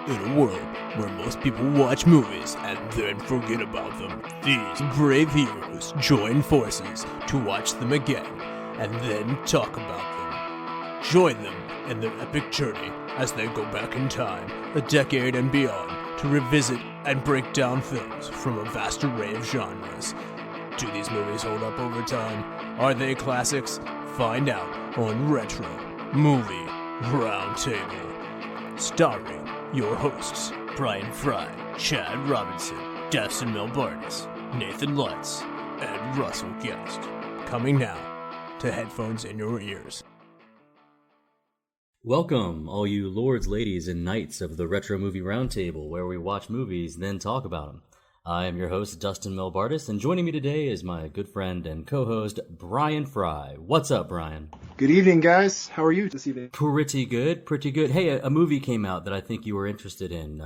In a world where most people watch movies and then forget about them, these brave heroes join forces to watch them again and then talk about them. Join them in their epic journey as they go back in time, a decade and beyond, to revisit and break down films from a vast array of genres. Do these movies hold up over time? Are they classics? Find out on Retro Movie Roundtable. Starring your hosts, Brian Frye, Chad Robinson, Dustin Melbardis, Nathan Lutz, and Russell Guest. Coming now to headphones in your ears. Welcome, all you lords, ladies, and knights of the Retro Movie Roundtable, where we watch movies, then talk about them. I am your host, Dustin Melbardis, and joining me today is my good friend and co-host, Brian Frye. What's up, Brian? Good evening, guys. How are you this evening? Pretty good, pretty good. Hey, a movie came out that I think you were interested in.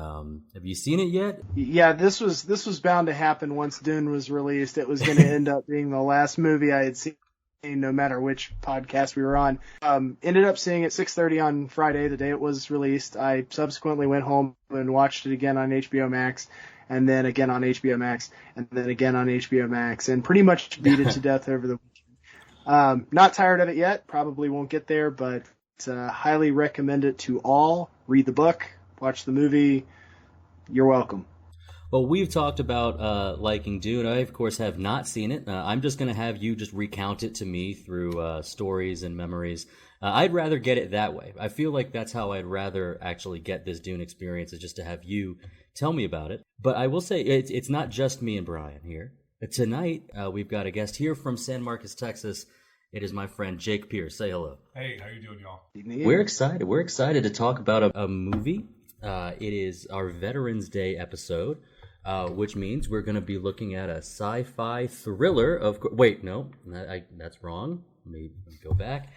Have you seen it yet? Yeah, this was bound to happen once Dune was released. It was going to end up being the last movie I had seen, no matter which podcast we were on. Ended up seeing it 6:30 on Friday, the day it was released. I subsequently went home and watched it again on HBO Max, and then again on HBO Max, and then again on HBO Max, and pretty much beat it to death over the weekend. Not tired of it yet, probably won't get there, but highly recommend it to all. Read the book, watch the movie, you're welcome. Well, we've talked about liking Dune. I, of course, have not seen it. I'm just going to have you just recount it to me through stories and memories. I'd rather get it that way. I feel like that's how I'd rather actually get this Dune experience, is just to have you tell me about it. But I will say it's not just me and Brian here. Tonight, we've got a guest here from San Marcos, Texas. It is my friend Jake Pierce. Say hello. Hey, how you doing, y'all? We're excited. We're excited to talk about a movie. It is our Veterans Day episode, which means we're going to be looking at a sci-fi thriller of... Wait, no, that's wrong. Let me go back.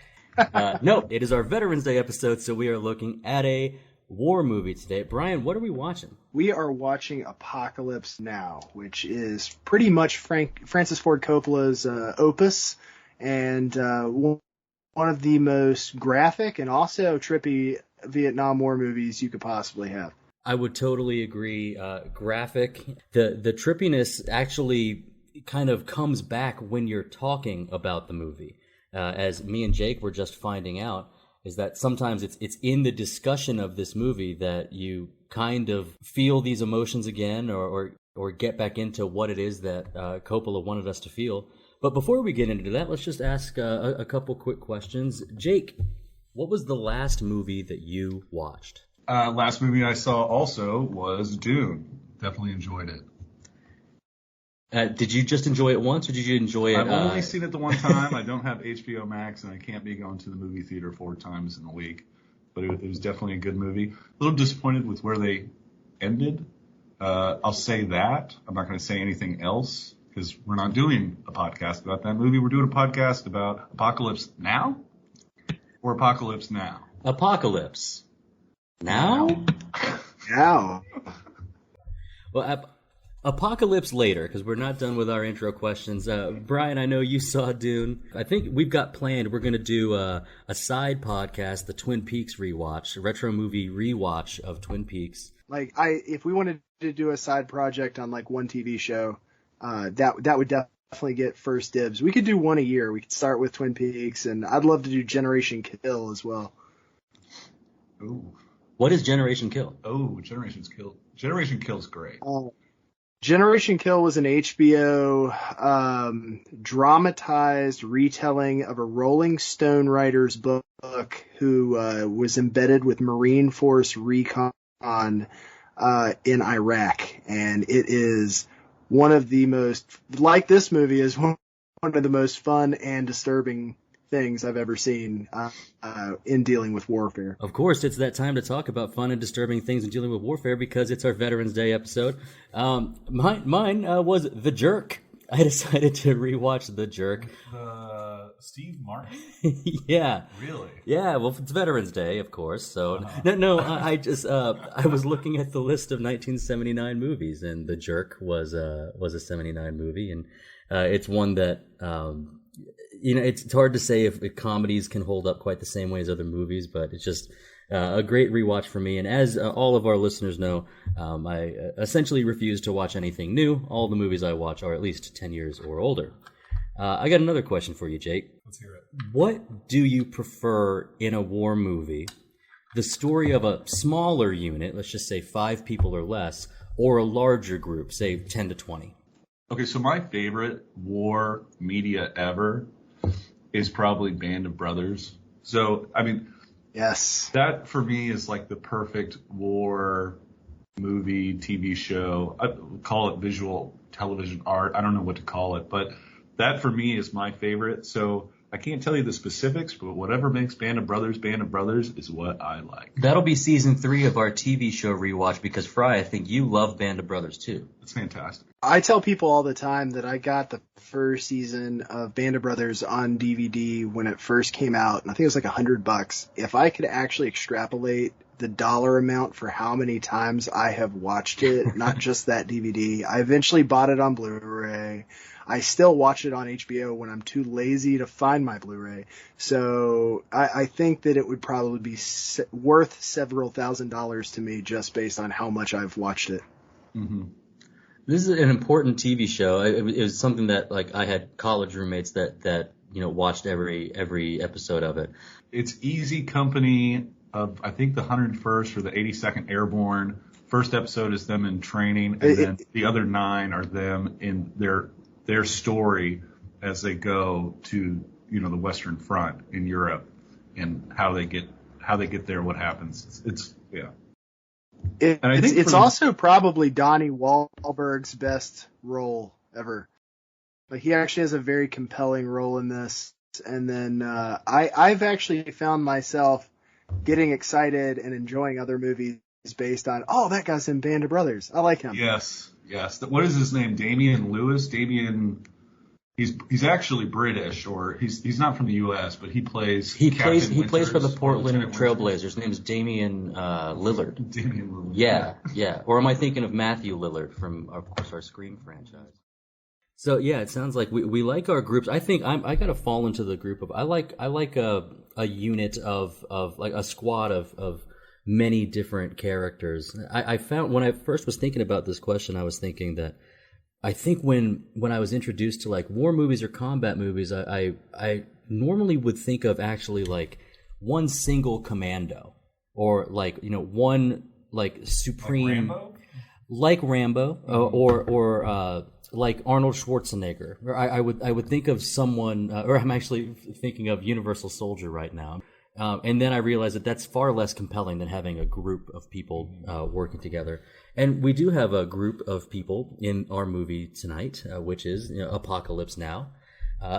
No, it is our Veterans Day episode, so we are looking at a war movie today. Brian, what are we watching? We are watching Apocalypse Now, which is pretty much Francis Ford Coppola's opus, and one of the most graphic and also trippy Vietnam War movies you could possibly have. I would totally agree. Graphic. The trippiness actually kind of comes back when you're talking about the movie. As me and Jake were just finding out, is that sometimes it's in the discussion of this movie that you kind of feel these emotions again, or get back into what it is that Coppola wanted us to feel. But before we get into that, let's just ask a couple quick questions. Jake, what was the last movie that you watched? Last movie I saw also was Dune. Definitely enjoyed it. Did you just enjoy it once, or did you enjoy it? I've only seen it the one time. I don't have HBO Max, and I can't be going to the movie theater 4 times in a week. But it was definitely a good movie. A little disappointed with where they ended. I'll say that. I'm not going to say anything else, because we're not doing a podcast about that movie. We're doing a podcast about Apocalypse Now or Apocalypse Now? Apocalypse Now? Now. Well, Apocalypse later, because we're not done with our intro questions. Brian, I know you saw Dune. I think we've got planned, we're going to do a side podcast, the Twin Peaks rewatch, a retro movie rewatch of Twin Peaks. If we wanted to do a side project on one TV show, that would definitely get first dibs. We could do one a year. We could start with Twin Peaks, and I'd love to do Generation Kill as well. Ooh. What is Generation Kill? Oh, Generation Kill. Generation Kill's great. Generation Kill was an HBO dramatized retelling of a Rolling Stone writer's book who was embedded with Marine Force Recon in Iraq. And it is one of the most, like this movie, is one of the most fun and disturbing things I've ever seen in dealing with warfare. Of course, it's that time to talk about fun and disturbing things in dealing with warfare, because it's our Veterans Day episode. Mine was The Jerk. I decided to rewatch The Jerk. Steve Martin? Yeah. Really? Yeah, well, it's Veterans Day, of course. So I just I was looking at the list of 1979 movies, and The Jerk was a 79 movie, and it's one that it's hard to say if comedies can hold up quite the same way as other movies, but it's just A great rewatch for me. And as all of our listeners know, I essentially refuse to watch anything new. All the movies I watch are at least 10 years or older. I got another question for you, Jake. Let's hear it. What do you prefer in a war movie? The story of a smaller unit, let's just say 5 people or less, or a larger group, say 10 to 20? Okay, so my favorite war media ever is probably Band of Brothers. So, I mean, Yes. that for me is like the perfect war movie, TV show. I call it visual television art. I don't know what to call it, but that for me is my favorite. So I can't tell you the specifics, but whatever makes Band of Brothers is what I like. That'll be season 3 of our TV show rewatch because, Frye, I think you love Band of Brothers too. It's fantastic. I tell people all the time that I got the first season of Band of Brothers on DVD when it first came out, and I think it was like $100. If I could actually extrapolate the dollar amount for how many times I have watched it, not just that DVD, I eventually bought it on Blu-ray. I still watch it on HBO when I'm too lazy to find my Blu-ray. So I think that it would probably be worth several $1,000s to me just based on how much I've watched it. Mm-hmm. This is an important TV show. It was something that like I had college roommates that watched every episode of it. It's Easy Company of, I think, the 101st or the 82nd Airborne. First episode is them in training, and then the other 9 are them in their story as they go to the Western Front in Europe and how they get there, what happens. It's It's also probably Donnie Wahlberg's best role ever. Like, he actually has a very compelling role in this. And then I've actually found myself getting excited and enjoying other movies based on, that guy's in Band of Brothers. I like him. Yes. What is his name? Damian Lewis? He's actually British, or he's not from the U.S., but he plays for the Portland Trailblazers. His name is Damian Lillard. Damian Lillard. Yeah. Or am I thinking of Matthew Lillard from, of course, our Scream franchise? So yeah, it sounds like we like our groups. I think I gotta fall into the group of I like a unit of like a squad of many different characters. I found when I first was thinking about this question, I was thinking that I think when I was introduced to like war movies or combat movies, I normally would think of actually like one single commando or like one like supreme like Rambo or like Arnold Schwarzenegger. Or I would think of someone or I'm actually thinking of Universal Soldier right now. And then I realized that that's far less compelling than having a group of people working together. And we do have a group of people in our movie tonight, which is Apocalypse Now,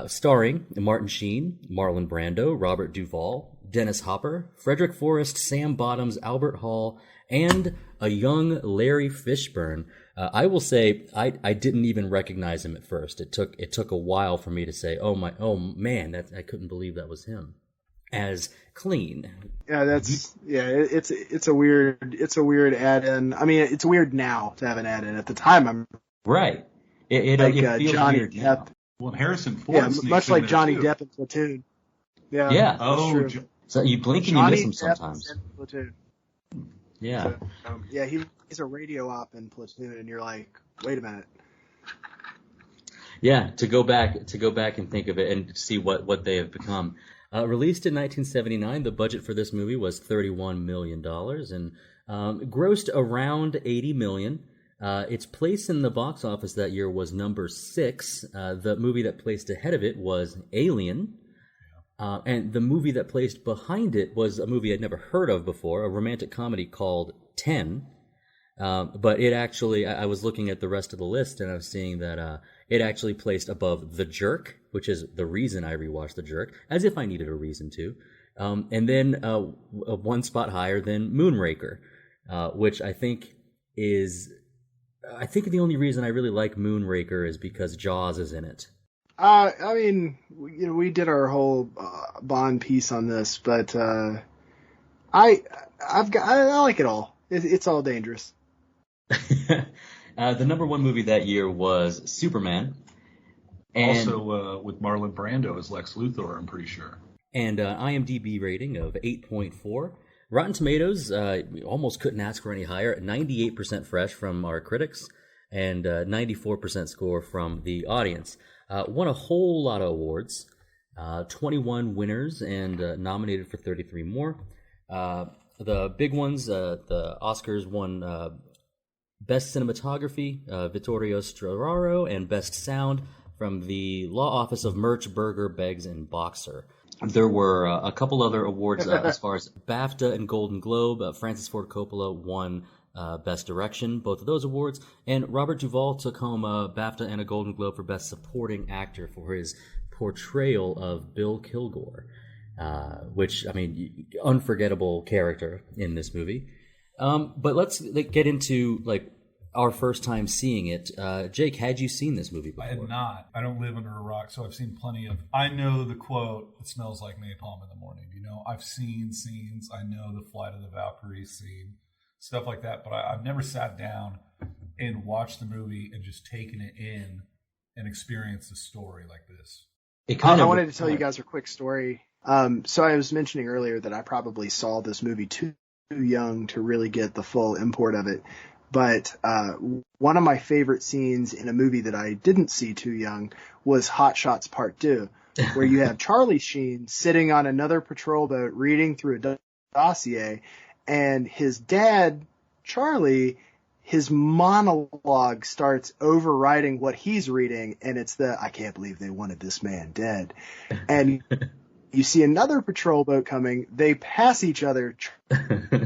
starring Martin Sheen, Marlon Brando, Robert Duvall, Dennis Hopper, Frederic Forrest, Sam Bottoms, Albert Hall, and a young Larry Fishburne. I will say I didn't even recognize him at first. It took a while for me to say, oh man, I couldn't believe that was him. As Clean. Yeah, it's a weird add-in. I mean, it's weird now to have an add-in. At the time, I'm right. It feels Johnny weird Depp. now. Well, Harrison Ford. Yeah, much like Johnny Depp in Platoon. Yeah. Yeah. Oh, so you blink and you miss him sometimes. Depp in Platoon. Yeah. So, he's a radio op in Platoon, and you're like, wait a minute. Yeah, to go back and think of it and see what they have become. Released in 1979, the budget for this movie was $31 million and grossed around $80 million. Its place in the box office that year was number 6. The movie that placed ahead of it was Alien. And the movie that placed behind it was a movie I'd never heard of before, a romantic comedy called 10. But it actually, I was looking at the rest of the list and I was seeing that it actually placed above The Jerk, which is the reason I rewatched The Jerk, as if I needed a reason to. And then one spot higher than Moonraker, which I think the only reason I really like Moonraker is because Jaws is in it. I mean, we did our whole Bond piece on this, but I like it all. It's all dangerous. The number 1 movie that year was Superman. And, also with Marlon Brando as Lex Luthor, I'm pretty sure. And IMDb rating of 8.4. Rotten Tomatoes, we almost couldn't ask for any higher. 98% fresh from our critics and 94% score from the audience. Won a whole lot of awards, 21 winners and nominated for 33 more. The big ones, the Oscars won Best Cinematography, Vittorio Storaro, and Best Sound from the Law Office of Merch, Burger, Beggs, and Boxer. There were a couple other awards as far as BAFTA and Golden Globe. Francis Ford Coppola won Best Direction, both of those awards. And Robert Duvall took home a BAFTA and a Golden Globe for Best Supporting Actor for his portrayal of Bill Kilgore, which, I mean, unforgettable character in this movie. But let's get into our first time seeing it. Jake, had you seen this movie before? I had not. I don't live under a rock, so I've seen plenty of... I know the quote, "It smells like napalm in the morning." I've seen scenes. I know the Flight of the Valkyries scene, stuff like that. But I've never sat down and watched the movie and just taken it in and experienced the story like this. I wanted to tell you guys a quick story. So I was mentioning earlier that I probably saw this movie too young to really get the full import of it. But one of my favorite scenes in a movie that I didn't see too young was Hot Shots Part 2, where you have Charlie Sheen sitting on another patrol boat reading through a dossier, and his dad, Charlie, his monologue starts overriding what he's reading, and it's "I can't believe they wanted this man dead." And you see another patrol boat coming. They pass each other.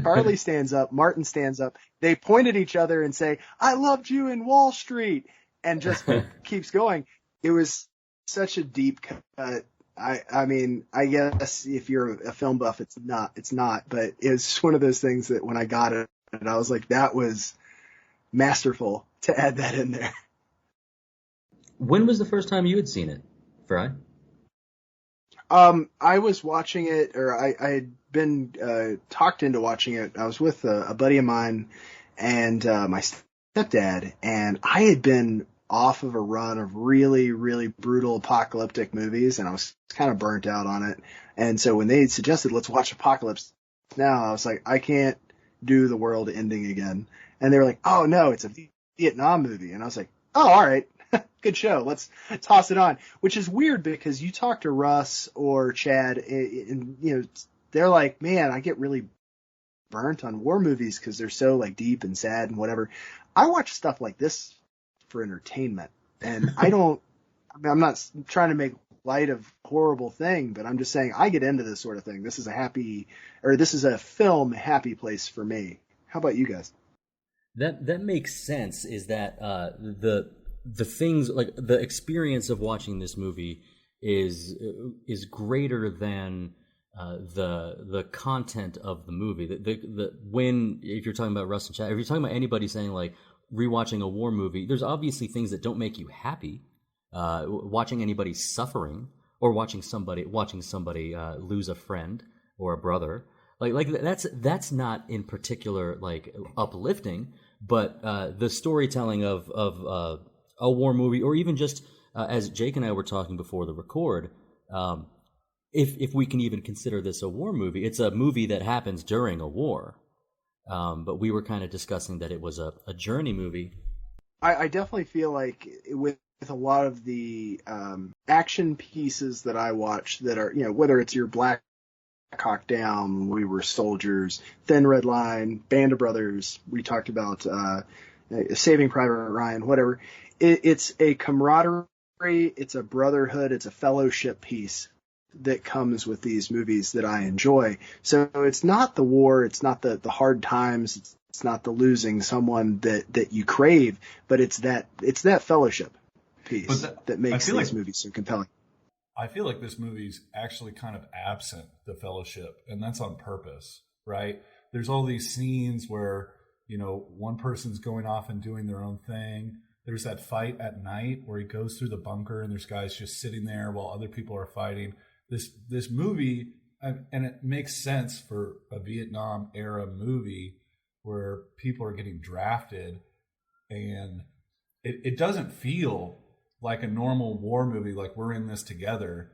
Charlie stands up. Martin stands up. They point at each other and say, "I loved you in Wall Street," and just keeps going. It was such a deep cut. I mean, I guess if you're a film buff, it's not, but it's one of those things that when I got it, I was like, that was masterful to add that in there. When was the first time you had seen it, Frye? I was watching it, or I had been talked into watching it. I was with a buddy of mine and my stepdad, and I had been off of a run of really, really brutal apocalyptic movies, and I was kind of burnt out on it. And so when they suggested, "Let's watch Apocalypse Now," I was like, I can't do the world ending again. And they were like, "Oh, no, it's a Vietnam movie." And I was like, "Oh, all right. Good show. Let's toss it on," which is weird because you talk to Russ or Chad and they're like, "Man, I get really burnt on war movies because they're so deep and sad and whatever." I watch stuff like this for entertainment, and I'm not trying to make light of horrible thing, but I'm just saying I get into this sort of thing. This is a film happy place for me. How about you guys? That makes sense. Is that the things, the experience of watching this movie is greater than the content of the movie. When, if you're talking about Russ and Chad, if you're talking about anybody saying rewatching a war movie, there's obviously things that don't make you happy. Watching anybody suffering, or watching somebody lose a friend or a brother, that's not in particular uplifting. But the storytelling of a war movie, or even just as Jake and I were talking before the record, if we can even consider this a war movie, it's a movie that happens during a war. But we were kind of discussing that it was a journey movie. I definitely feel like with a lot of the action pieces that I watch that are, whether it's your Black Hawk Down, We Were Soldiers, Thin Red Line, Band of Brothers, we talked about Saving Private Ryan, whatever. It's a camaraderie, it's a brotherhood, it's a fellowship piece that comes with these movies that I enjoy. So it's not the war, it's not the hard times, it's not the losing someone that you crave, but it's that fellowship piece that makes these movies so compelling. I feel like this movie's actually kind of absent the fellowship, and that's on purpose, right? There's all these scenes where, one person's going off and doing their own thing. There's that fight at night where he goes through the bunker and there's guys just sitting there while other people are fighting. This movie, and it makes sense for a Vietnam era movie where people are getting drafted, and it doesn't feel like a normal war movie, like we're in this together.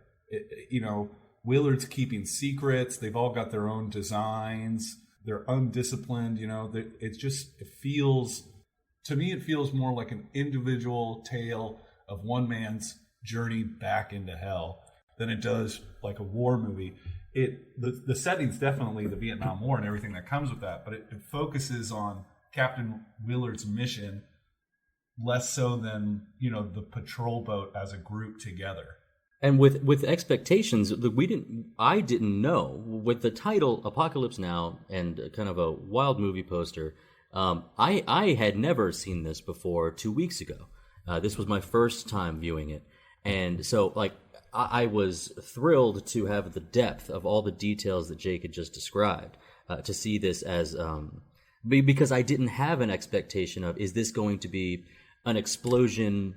Willard's keeping secrets. They've all got their own designs. They're undisciplined. It feels, to me, it feels more like an individual tale of one man's journey back into hell than it does like a war movie. The setting's definitely the Vietnam War and everything that comes with that, but it focuses on Captain Willard's mission less so than, the patrol boat as a group together. And with expectations, I didn't know, with the title Apocalypse Now and kind of a wild movie poster, I had never seen this before 2 weeks ago. This was my first time viewing it. And so, I was thrilled to have the depth of all the details that Jake had just described, to see this as, because I didn't have an expectation of, is this going to be an explosion,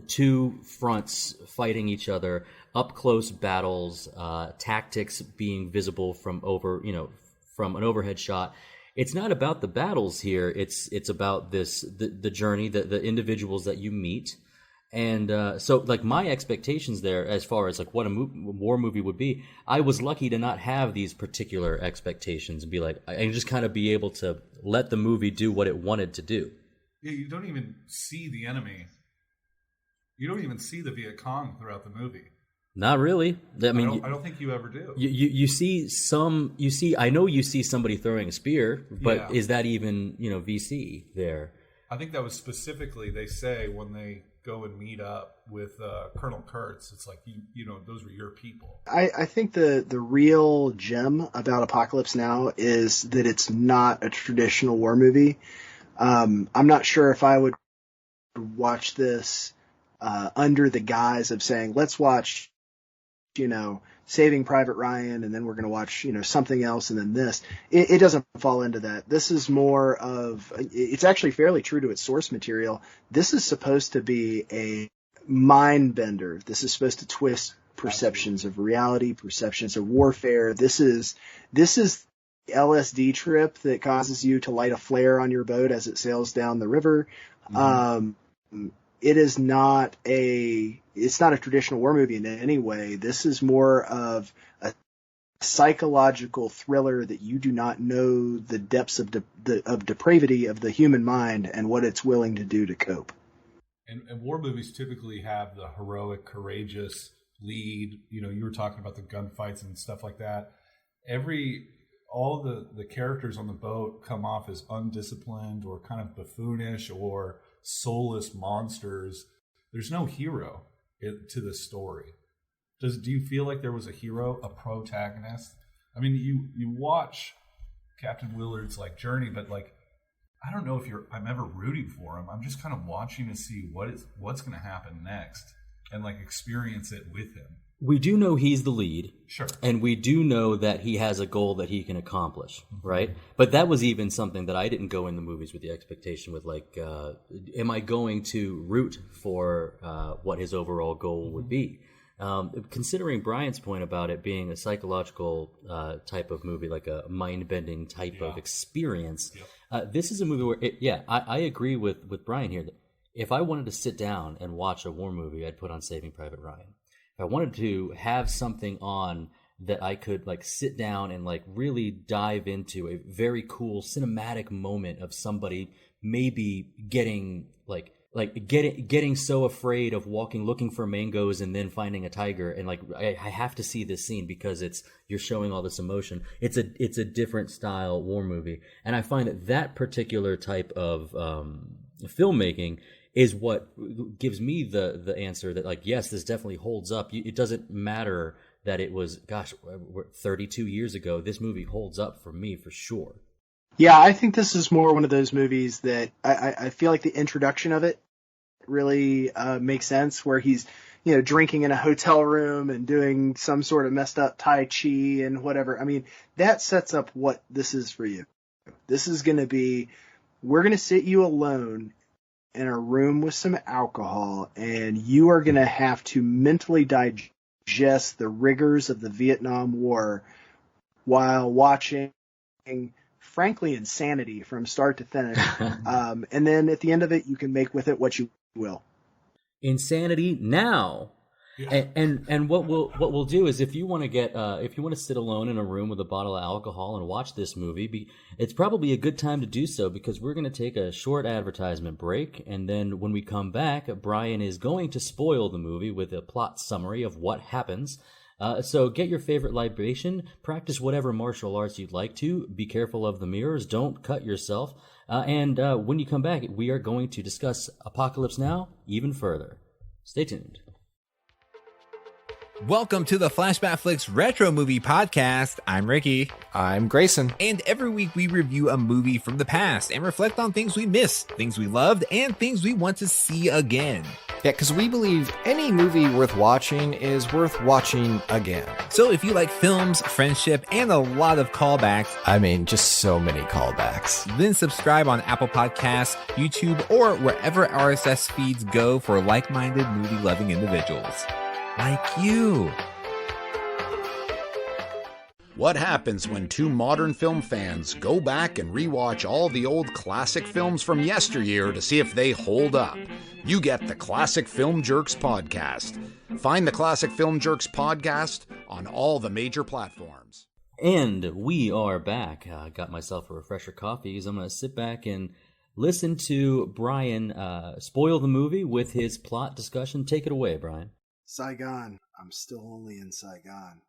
two fronts fighting each other, up close battles, tactics being visible from an overhead shot. It's not about the battles here. It's about the journey, the individuals that you meet. And so my expectations there, as far as what a war movie would be, I was lucky to not have these particular expectations and and just kind of be able to let the movie do what it wanted to do. Yeah, you don't even see the enemy. You don't even see the Viet Cong throughout the movie. Not really. I mean, I don't think you ever do. You see some. You see. I know you see somebody throwing a spear, but is that even VC there? I think that was specifically, they say when they go and meet up with Colonel Kurtz, it's like those were your people. I think the real gem about Apocalypse Now is that it's not a traditional war movie. I'm not sure if I would watch this under the guise of saying, let's watch, Saving Private Ryan, and then we're going to watch, something else, and then this. It doesn't fall into that. This is more of, it's actually fairly true to its source material. This is supposed to be a mind bender. This is supposed to twist perceptions of reality, perceptions of warfare. This is LSD trip that causes you to light a flare on your boat as it sails down the river. Mm-hmm. It's not a traditional war movie in any way. This is more of a psychological thriller that you do not know the depths of depravity of the human mind and what it's willing to do to cope. And war movies typically have the heroic, courageous lead. You were talking about the gunfights and stuff like that. All the characters on the boat come off as undisciplined or kind of buffoonish or soulless monsters. There's no hero to this story. Do you feel like there was a hero, a protagonist? I mean, you watch Captain Willard's journey, but I don't know if I'm ever rooting for him. I'm just kind of watching to see what's going to happen next and experience it with him. We do know he's the lead. Sure. And we do know that he has a goal that he can accomplish, right? But that was even something that I didn't go in the movies with the expectation with, am I going to root for what his overall goal would be? Considering Brian's point about it being a psychological type of movie, like a mind-bending type of experience, this is a movie where, I agree with Brian here. That if I wanted to sit down and watch a war movie, I'd put on Saving Private Ryan. If I wanted to have something on that I could sit down and really dive into a very cool cinematic moment of somebody maybe getting getting so afraid of looking for mangoes and then finding a tiger, and I have to see this scene because you're showing all this emotion. It's a different style war movie, and I find that particular type of filmmaking is what gives me the answer that yes, this definitely holds up. It doesn't matter that it was 32 years ago. This movie holds up for me for sure. Yeah, I think this is more one of those movies that I feel like the introduction of it really makes sense, where he's drinking in a hotel room and doing some sort of messed up Tai Chi and whatever. I mean, that sets up what this is for you. This is going to be, we're going to sit you alone in a room with some alcohol, and you are going to have to mentally digest the rigors of the Vietnam War while watching, frankly, insanity from start to finish. And then at the end of it, you can make with it what you will. Insanity now. Yeah. And what we'll do is if you want to sit alone in a room with a bottle of alcohol and watch this movie, it's probably a good time to do so, because we're going to take a short advertisement break, and then when we come back, Bryan is going to spoil the movie with a plot summary of what happens. So get your favorite libation, practice whatever martial arts you'd like to, be careful of the mirrors, don't cut yourself, and when you come back, we are going to discuss Apocalypse Now even further. Stay tuned. Welcome to the Flashback Flicks Retro Movie Podcast. I'm Ricky. I'm Grayson. And every week we review a movie from the past and reflect on things we missed, things we loved, and things we want to see again. Yeah, because we believe any movie worth watching is worth watching again. So if you like films, friendship, and a lot of callbacks, I mean, just so many callbacks, then subscribe on Apple Podcasts, YouTube, or wherever RSS feeds go for like-minded movie-loving individuals. Like you. What happens when two modern film fans go back and rewatch all the old classic films from yesteryear to see if they hold up? You get the Classic Film Jerks podcast. Find the Classic Film Jerks podcast on all the major platforms. And we are back. I got myself a refresher coffee, so I'm going to sit back and listen to Bryan spoil the movie with his plot discussion. Take it away, Bryan. Saigon. I'm still only in Saigon.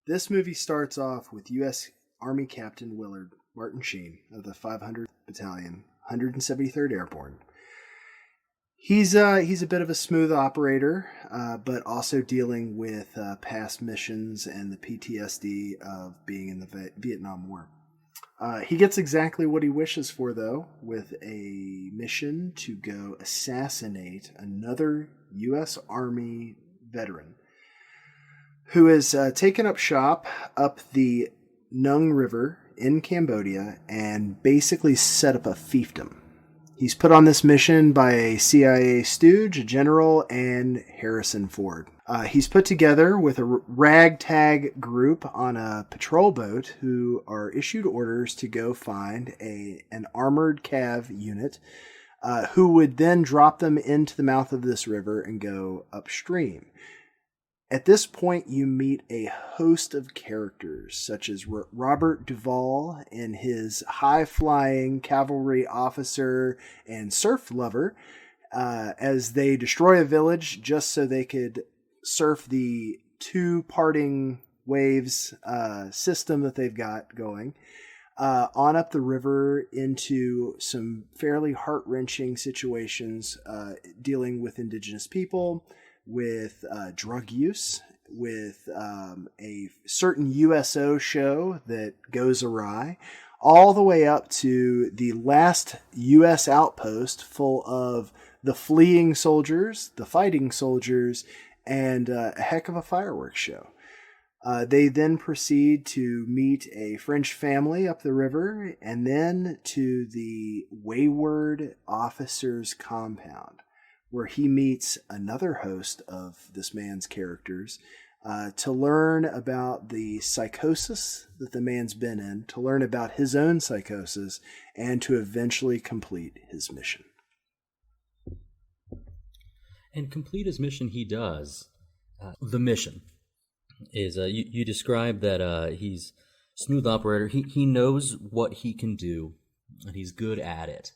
This movie starts off with U.S. Army Captain Willard Martin Sheen of the 500th Battalion, 173rd Airborne. He's a bit of a smooth operator, but also dealing with past missions and the PTSD of being in the Vietnam War. He gets exactly what he wishes for, though, with a mission to go assassinate another U.S. Army veteran who has taken up shop up the Nung River in Cambodia and basically set up a fiefdom. He's put on this mission by a CIA stooge, a general, and Harrison Ford. He's put together with a ragtag group on a patrol boat who are issued orders to go find an armored cav unit who would then drop them into the mouth of this river and go upstream. At this point, you meet a host of characters, such as Robert Duvall and his high-flying cavalry officer and surf lover, as they destroy a village just so they could surf the two parting waves system that they've got going, on up the river into some fairly heart-wrenching situations dealing with indigenous people, with drug use, with a certain USO show that goes awry, all the way up to the last U.S. outpost full of the fleeing soldiers, the fighting soldiers, and a heck of a fireworks show. They then proceed to meet a French family up the river, and then to the wayward officer's compound, where he meets another host of this man's characters to learn about the psychosis that the man's been in, to learn about his own psychosis, and to eventually complete his mission. And complete his mission he does. The mission is, you describe that he's a smooth operator. He knows what he can do, and he's good at it.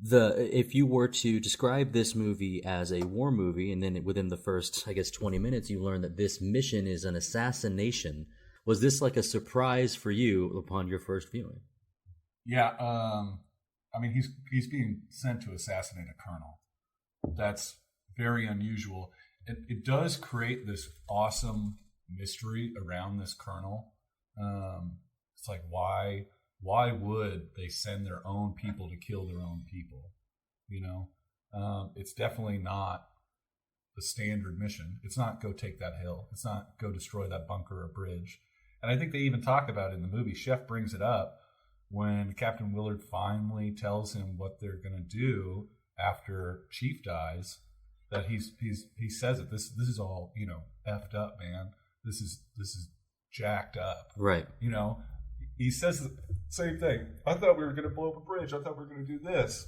If you were to describe this movie as a war movie, and then within the first, 20 minutes, you learn that this mission is an assassination, was this like a surprise for you upon your first viewing? Yeah, he's being sent to assassinate a colonel. That's very unusual. It does create this awesome mystery around this colonel. It's like, why would they send their own people to kill their own people? It's definitely not the standard mission. It's not go take that hill. It's not go destroy that bunker or bridge. And I think they even talk about it in the movie. Chef brings it up when Captain Willard finally tells him what they're going to do after Chief dies. That he says it. This is all effed up, man. This is jacked up. Right. He says the same thing. I thought we were going to blow up a bridge. I thought we were going to do this.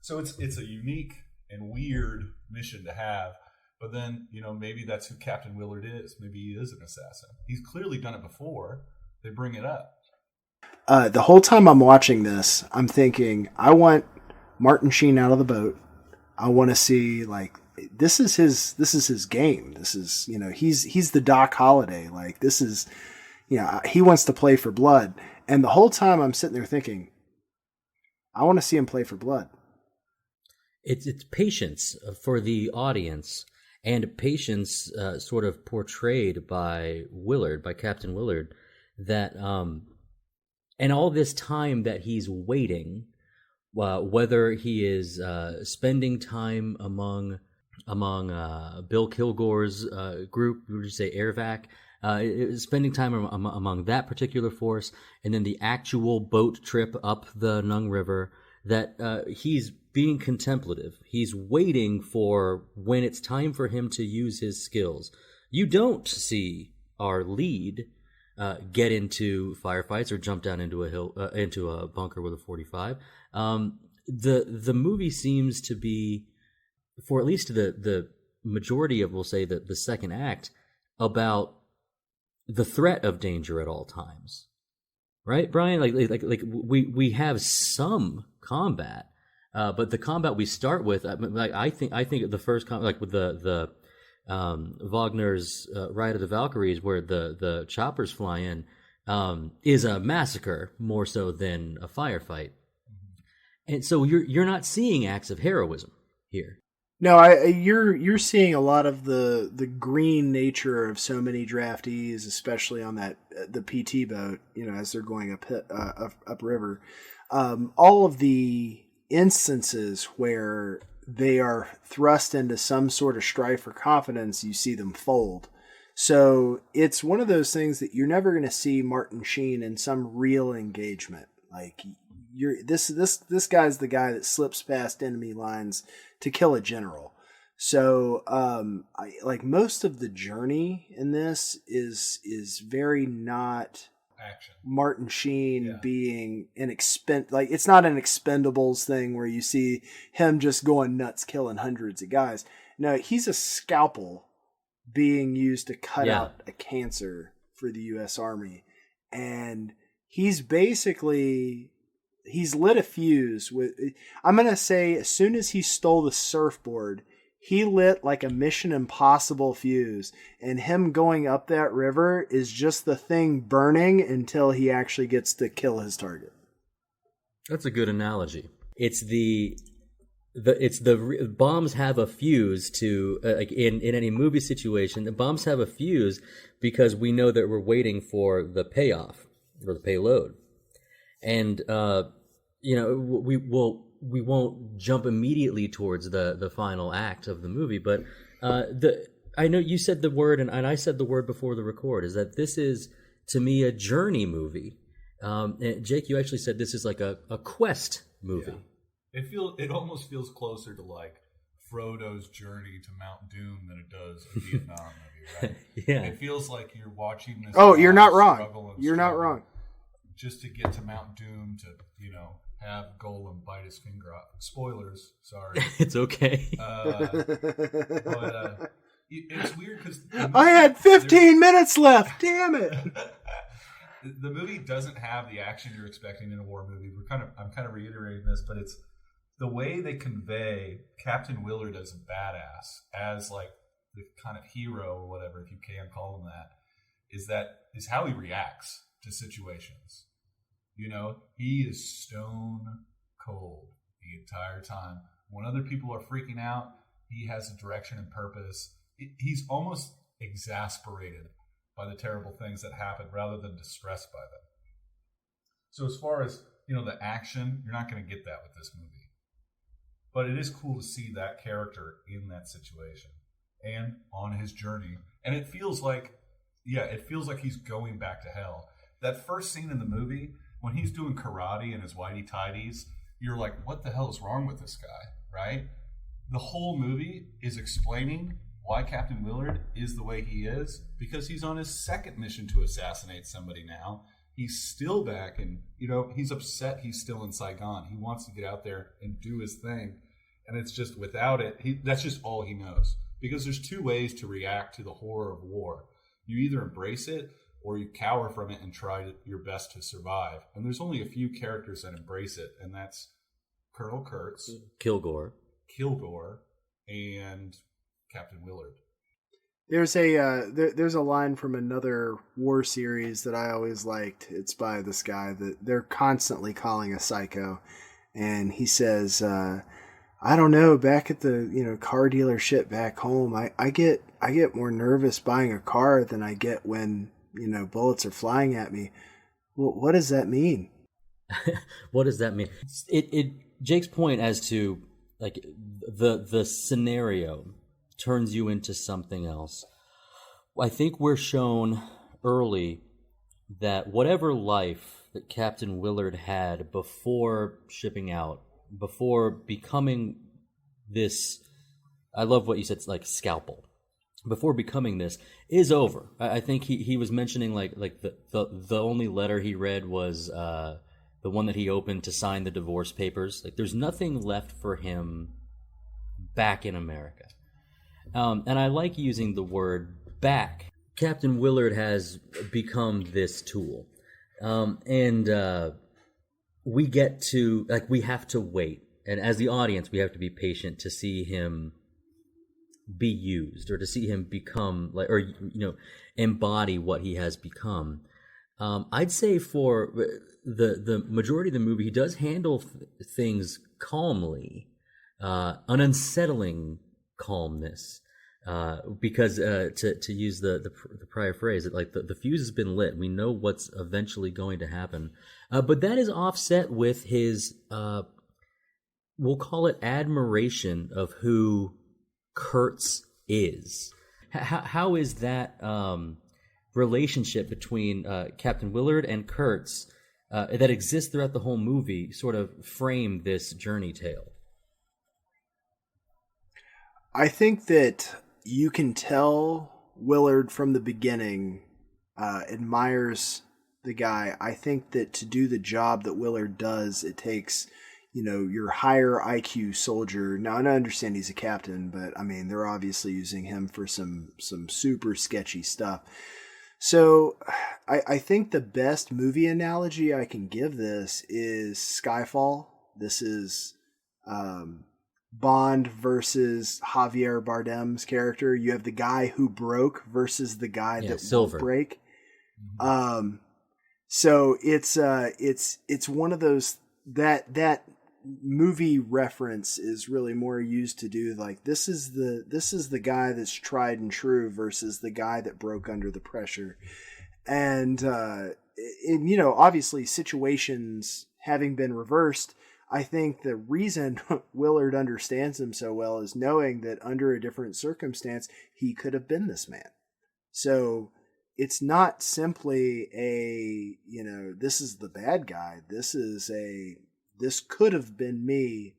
So it's a unique and weird mission to have. But then, maybe that's who Captain Willard is. Maybe he is an assassin. He's clearly done it before. They bring it up. The whole time I'm watching this, I'm thinking, I want Martin Sheen out of the boat. I want to see, like, this is his game. This is, he's the Doc Holliday. Like, this is, he wants to play for blood. And the whole time I'm sitting there thinking, I want to see him play for blood. It's patience for the audience, and patience sort of portrayed by Willard, by Captain Willard, that and all this time that he's waiting, whether he is spending time among Bill Kilgore's group, would you say Airvac, spending time among that particular force, and then the actual boat trip up the Nung River, that he's being contemplative. He's waiting for when it's time for him to use his skills. You don't see our lead get into firefights or jump down into a bunker with a 45. The movie seems to be, for at least the majority of, we'll say, the second act, about the threat of danger at all times, right, Bryan? Like we have some combat, but the combat we start with, I think the first combat, like with the Wagner's Ride of the Valkyries, where the choppers fly in, is a massacre more so than a firefight, and so you're not seeing acts of heroism here. No, you're seeing a lot of the green nature of so many draftees, especially on the PT boat. As they're going up river, all of the instances where they are thrust into some sort of strife for confidence, you see them fold. So it's one of those things that you're never going to see Martin Sheen in some real engagement. Like this guy's the guy that slips past enemy lines to kill a general. So like most of the journey in this is very not action. Martin Sheen being it's not an Expendables thing where you see him just going nuts killing hundreds of guys. No, he's a scalpel being used to cut out a cancer for the U.S. Army, and he's lit a fuse with. I'm gonna say as soon as he stole the surfboard, he lit like a Mission Impossible fuse, and him going up that river is just the thing burning until he actually gets to kill his target. That's a good analogy. It's the bombs have a fuse to like in any movie situation. The bombs have a fuse because we know that we're waiting for the payoff or the payload, and we won't jump immediately towards the final act of the movie, but I know you said the word, and I said the word before the record, is that this is, to me, a journey movie. And Jake, you actually said this is like a quest movie. Yeah. It almost feels closer to like Frodo's journey to Mount Doom than it does a Vietnam movie, right? Yeah. It feels like you're watching this. Oh, you're not wrong. You're not wrong. Just to get to Mount Doom to, have Golem bite his finger off. Spoilers, sorry. It's okay. But it's weird because I had 15 minutes left. Damn it! The movie doesn't have the action you're expecting in a war movie. I'm kind of reiterating this, but it's the way they convey Captain Willard as a badass, as like the kind of hero or whatever, if you can call him that, is how he reacts to situations. He is stone cold the entire time. When other people are freaking out, he has a direction and purpose. He's almost exasperated by the terrible things that happen rather than distressed by them. So as far as, the action, you're not going to get that with this movie. But it is cool to see that character in that situation and on his journey. And it feels like he's going back to hell. That first scene in the movie, when he's doing karate in his whitey tidies, you're like, what the hell is wrong with this guy, right? The whole movie is explaining why Captain Willard is the way he is, because he's on his second mission to assassinate somebody now. He's still back, and, he's upset he's still in Saigon. He wants to get out there and do his thing, and it's just without it, that's just all he knows. because there's two ways to react to the horror of war. You either embrace it or you cower from it and try your best to survive. And there's only a few characters that embrace it, and that's Colonel Kurtz, Kilgore, and Captain Willard. There's a line from another war series that I always liked. It's by this guy that they're constantly calling a psycho, and he says, "I don't know. Back at the car dealership back home, I get more nervous buying a car than I get when bullets are flying at me. Well, what does that mean?" What does that mean? It Jake's point as to like the scenario turns you into something else. I think we're shown early that whatever life that Captain Willard had before shipping out, before becoming this, I love what you said, like scalpel, before becoming this, is over. I think he was mentioning like the only letter he read was the one that he opened to sign the divorce papers. Like there's nothing left for him back in America. And I like using the word back. Captain Willard has become this tool. And we get to, we have to wait. And as the audience, we have to be patient to see him be used, or to see him become, embody what he has become. I'd say for the majority of the movie, he does handle things calmly, an unsettling calmness, because to use the prior phrase, the fuse has been lit. We know what's eventually going to happen, but that is offset with his we'll call it admiration of who Kurtz is. How is that relationship between Captain Willard and Kurtz that exists throughout the whole movie sort of frame this journey tale? I think that you can tell Willard from the beginning admires the guy. I think that to do the job that Willard does, it takes, your higher IQ soldier. Now, I understand he's a captain, but I mean, they're obviously using him for some super sketchy stuff. So I think the best movie analogy I can give this is Skyfall. This is Bond versus Javier Bardem's character. You have the guy who broke versus the guy that Silver won't break. So it's one of those that movie reference is really more used to do like this is the guy that's tried and true versus the guy that broke under the pressure. And obviously situations having been reversed, I think the reason Willard understands him so well is knowing that under a different circumstance, he could have been this man. So it's not simply this is the bad guy. This could have been me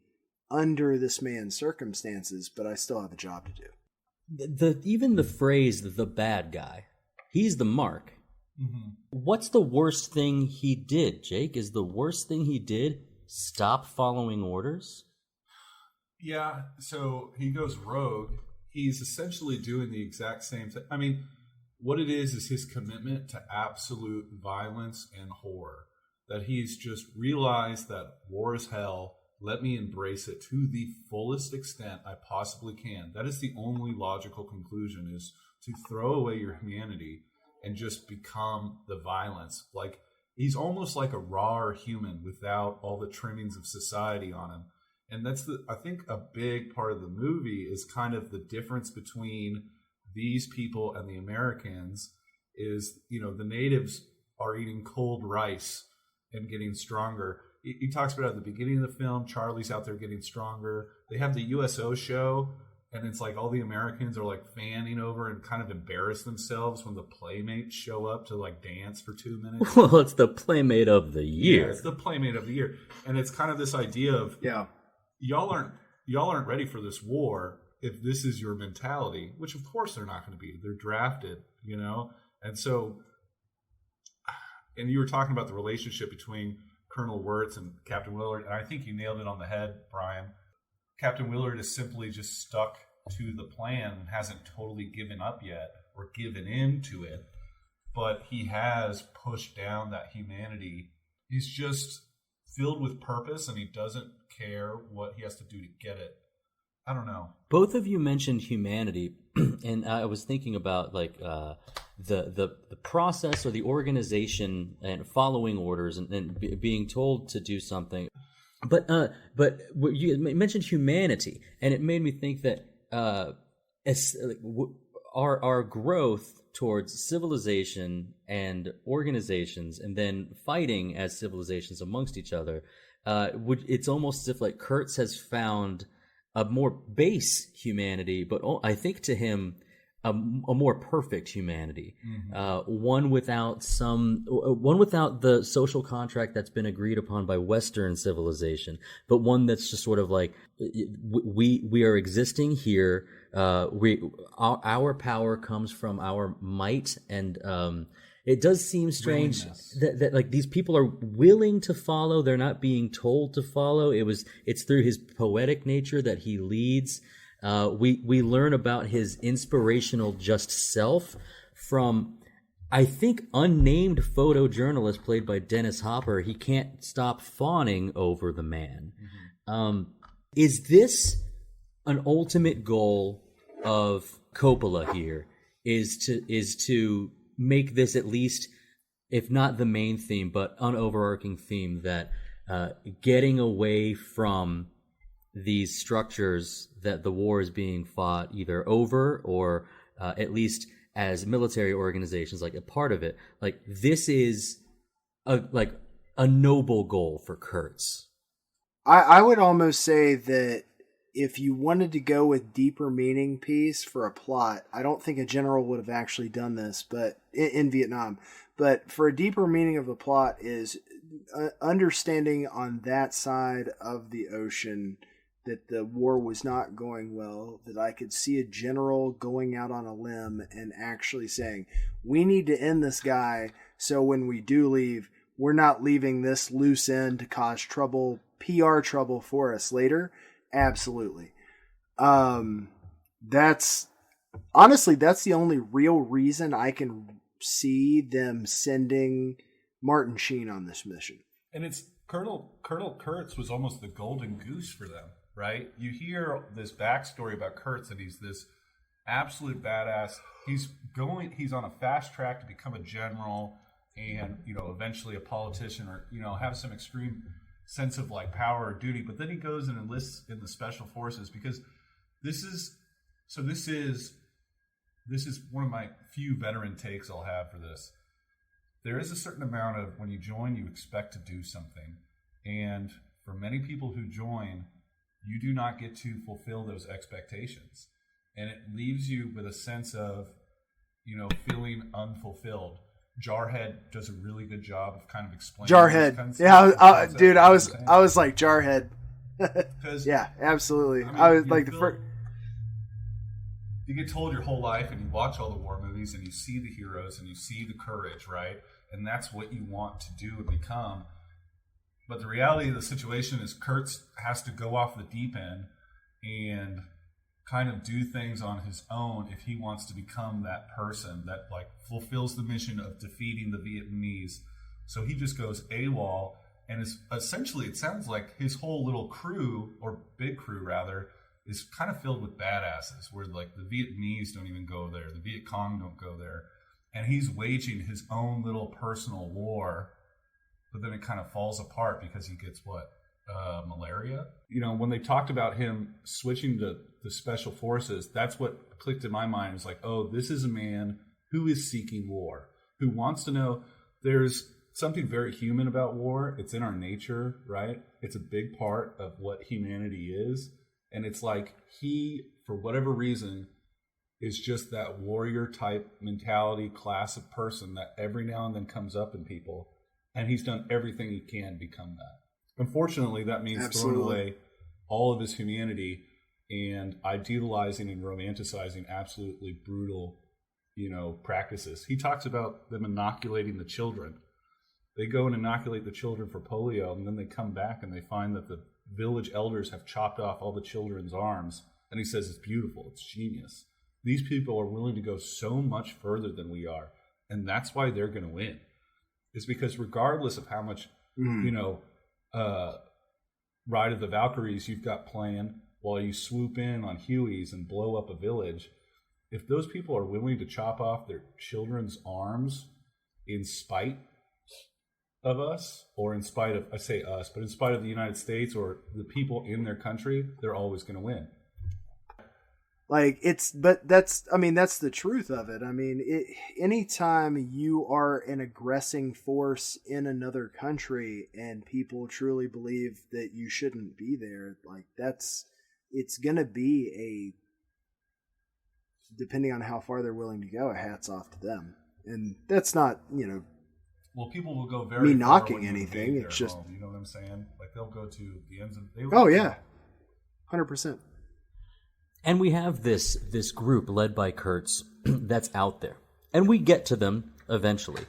under this man's circumstances, but I still have a job to do. Even the phrase, the bad guy, he's the mark. Mm-hmm. What's the worst thing he did, Jake? Is the worst thing he did stop following orders? Yeah, so he goes rogue. He's essentially doing the exact same thing. I mean, what it is his commitment to absolute violence and horror. That he's just realized that war is hell. Let me embrace it to the fullest extent I possibly can. That is the only logical conclusion, is to throw away your humanity and just become the violence. Like, he's almost like a raw human without all the trimmings of society on him. And that's I think a big part of the movie is kind of the difference between these people and the Americans is, the natives are eating cold rice and getting stronger. He talks about at the beginning of the film, Charlie's out there getting stronger. They have the USO show, and it's like all the Americans are like fanning over and kind of embarrass themselves when the Playmates show up to like dance for 2 minutes. Well, it's the Playmate of the Year. Yeah, it's the Playmate of the Year. And it's kind of this idea of, y'all aren't ready for this war if this is your mentality, which of course they're not going to be. They're drafted, And so, and you were talking about the relationship between Colonel Wirtz and Captain Willard, and I think you nailed it on the head, Brian. Captain Willard is simply just stuck to the plan and hasn't totally given up yet or given in to it, but he has pushed down that humanity. He's just filled with purpose, and he doesn't care what he has to do to get it. I don't know. Both of you mentioned humanity, and I was thinking about like the process or the organization and following orders and being told to do something. But you mentioned humanity, and it made me think that our growth towards civilization and organizations, and then fighting as civilizations amongst each other, it's almost as if like Kurtz has found a more base humanity, but I think to him a more perfect humanity, one without the social contract that's been agreed upon by Western civilization, but one that's just sort of like we are existing here. Our power comes from our might, and it does seem strange that like these people are willing to follow. They're not being told to follow. It's through his poetic nature that he leads. We learn about his inspirational just self from, I think, unnamed photojournalist played by Dennis Hopper. He can't stop fawning over the man. Is this an ultimate goal of Coppola here? Is to make this at least, if not the main theme, but an overarching theme that getting away from these structures that the war is being fought either over or at least as military organizations, like a part of it. Like this is a noble goal for Kurtz. I would almost say that if you wanted to go with deeper meaning piece for a plot, I don't think a general would have actually done this, but in Vietnam. But for a deeper meaning of the plot is understanding on that side of the ocean that the war was not going well, that I could see a general going out on a limb and actually saying, we need to end this guy, so when we do leave, we're not leaving this loose end to cause trouble, PR trouble for us later. Absolutely. That's the only real reason I can see them sending Martin Sheen on this mission. And it's Colonel Kurtz was almost the golden goose for them, right? You hear this backstory about Kurtz, and he's this absolute badass. He's on a fast track to become a general, and eventually a politician, or have some extreme sense of like power or duty. But then he goes and enlists in the special forces, because this is one of my few veteran takes I'll have for this. There is a certain amount of, when you join, you expect to do something. And for many people who join, you do not get to fulfill those expectations. And it leaves you with a sense of, feeling unfulfilled. Jarhead does a really good job of kind of explaining. Jarhead. Yeah, dude, I was like Jarhead. Yeah, absolutely. I was like the first. You get told your whole life, and you watch all the war movies, and you see the heroes, and you see the courage, right? And that's what you want to do and become. But the reality of the situation is Kurtz has to go off the deep end and kind of do things on his own if he wants to become that person that like fulfills the mission of defeating the Vietnamese. So he just goes AWOL, and essentially it sounds like his whole little crew, or big crew rather, is kind of filled with badasses, where like the Vietnamese don't even go there, the Viet Cong don't go there, and he's waging his own little personal war. But then it kind of falls apart because he gets malaria. When they talked about him switching to the special forces, that's what clicked in my mind. It's like, oh, this is a man who is seeking war, who wants to know. There's something very human about war. It's in our nature, right? It's a big part of what humanity is. And it's like he, for whatever reason, is just that warrior type mentality, class of person that every now and then comes up in people. And he's done everything he can to become that. Unfortunately, that means throwing away all of his humanity and idealizing and romanticizing absolutely brutal, practices. He talks about them inoculating the children. They go and inoculate the children for polio, and then they come back and they find that the village elders have chopped off all the children's arms And he says it's beautiful, it's genius. These people are willing to go so much further than we are. And that's why they're going to win. Is because regardless of how much, Ride of the Valkyries you've got playing while you swoop in on Hueys and blow up a village, if those people are willing to chop off their children's arms in spite of us, or in spite of, I say us, but in spite of the United States or the people in their country, they're always going to win. That's the truth of it. I mean, anytime you are an aggressing force in another country and people truly believe that you shouldn't be there, it's going to be depending on how far they're willing to go, a hats off to them. And that's not, well, people will go very me far knocking anything. It's just home, you know what I'm saying? Like they'll go to the ends of. 100%. And we have this group led by Kurtz that's out there, and we get to them eventually.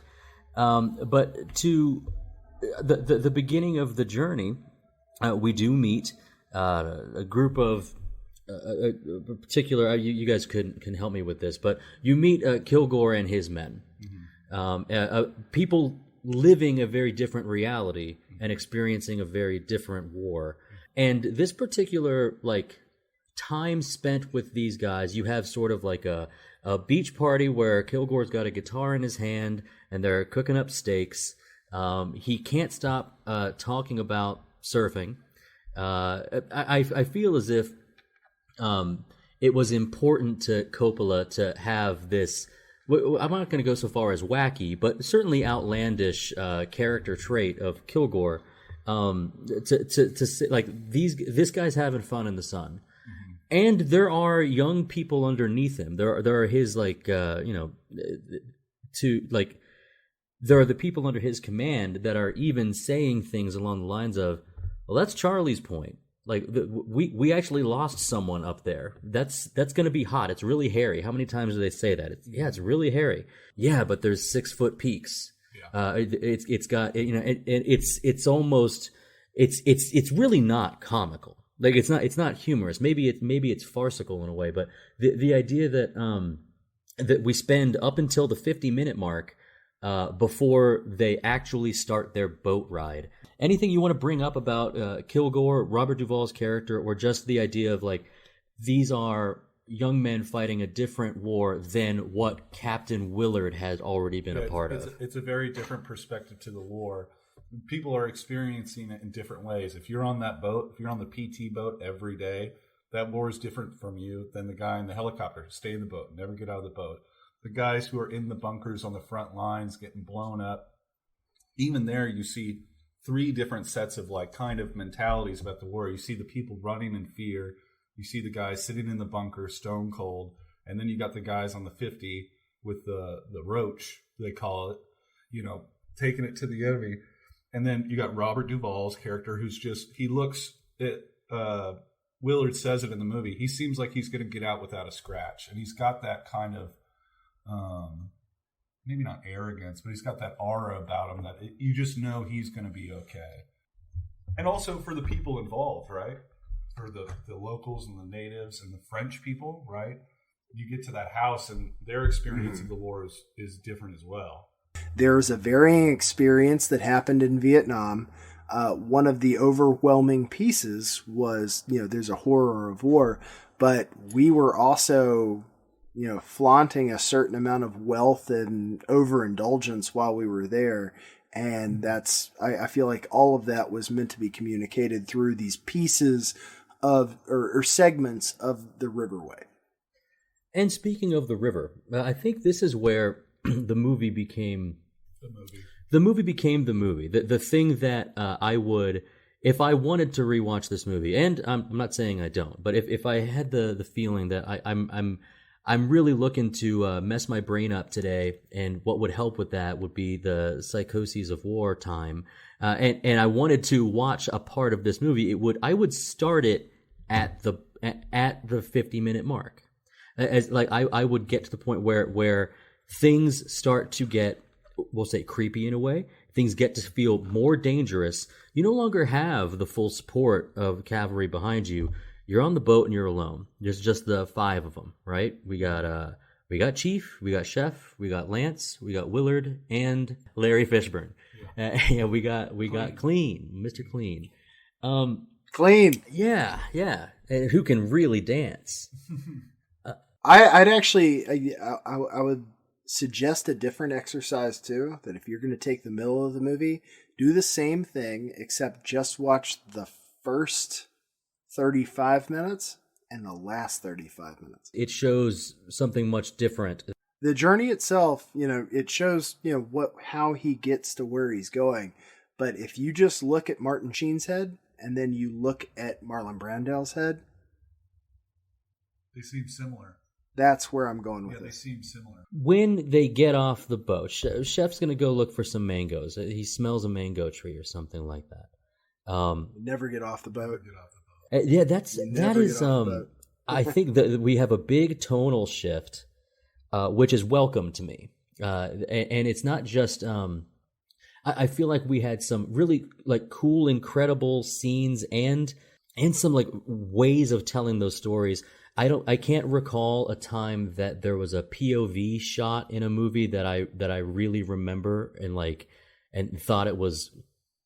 But to the beginning of the journey, we do meet a group of particular. You guys can help me with this, but you meet Kilgore and his men, people living a very different reality and experiencing a very different war. And this particular time spent with these guys, you have sort of like a beach party where Kilgore's got a guitar in his hand and they're cooking up steaks. He can't stop talking about surfing. I feel as if it was important to Coppola to have this, I'm not going to go so far as wacky, but certainly outlandish character trait of Kilgore, to say, this guy's having fun in the sun. And there are young people underneath him. There are his there are the people under his command that are even saying things along the lines of, well, that's Charlie's point. We actually lost someone up there. That's going to be hot. It's really hairy. How many times do they say that? It's really hairy. Yeah, but there's 6-foot peaks. Yeah. It's got it's almost it's really not comical. It's not humorous. Maybe it's farcical in a way, but the idea that that we spend up until the 50-minute mark before they actually start their boat ride. Anything you want to bring up about Kilgore, Robert Duvall's character, or just the idea of these are young men fighting a different war than what Captain Willard has already been a part of? It's a very different perspective to the war. People are experiencing it in different ways. If you're on that boat, if you're on the PT boat every day, that war is different from you than the guy in the helicopter. Stay in the boat, never get out of the boat. The guys who are in the bunkers on the front lines getting blown up, even there you see 3 different sets of kind of mentalities about the war. You see the people running in fear. You see the guys sitting in the bunker, stone cold. And then you got the guys on the 50 with the roach, they call it, taking it to the enemy. And then you got Robert Duvall's character who's he looks at, Willard says it in the movie, he seems like he's going to get out without a scratch. And he's got that kind of, maybe not arrogance, but he's got that aura about him that you just know he's going to be okay. And also for the people involved, right? For the locals and the natives and the French people, right? You get to that house and their experience of the war is different as well. There's a varying experience that happened in Vietnam. One of the overwhelming pieces was, there's a horror of war, but we were also, flaunting a certain amount of wealth and overindulgence while we were there. And I feel like all of that was meant to be communicated through these pieces of, or segments of the Riverway. And speaking of the river, I think this is where the movie became the movie. The movie became the movie. The thing that I would, if I wanted to rewatch this movie, and I'm not saying I don't, but if I had the feeling that I'm really looking to mess my brain up today, and what would help with that would be the psychoses of wartime, and I wanted to watch a part of this movie, I would start it at the 50-minute mark. I would get to the point where things start to get, we'll say, creepy in a way. Things get to feel more dangerous. You no longer have the full support of cavalry behind you. You're on the boat and you're alone. There's just the 5 of them, right? We got Chief, we got Chef, we got Lance, we got Willard, and Larry Fishburne. Yeah, we got Clean, Mr. Clean. Clean. Yeah, and who can really dance? I'd actually, I would suggest a different exercise too. That if you're going to take the middle of the movie, do the same thing, except just watch the first 35 minutes and the last 35 minutes. It shows something much different. The journey itself, it shows, how he gets to where he's going. But if you just look at Martin Sheen's head and then you look at Marlon Brando's head, they seem similar. That's where I'm going with it. They seem similar. When they get off the boat, Chef's going to go look for some mangoes. He smells a mango tree or something like that. Never get off the boat. Yeah, that is. I think that we have a big tonal shift, which is welcome to me, and it's not just. I feel like we had some really like cool, incredible scenes and some like ways of telling those stories. I can't recall a time that there was a POV shot in a movie that I really remember and thought it was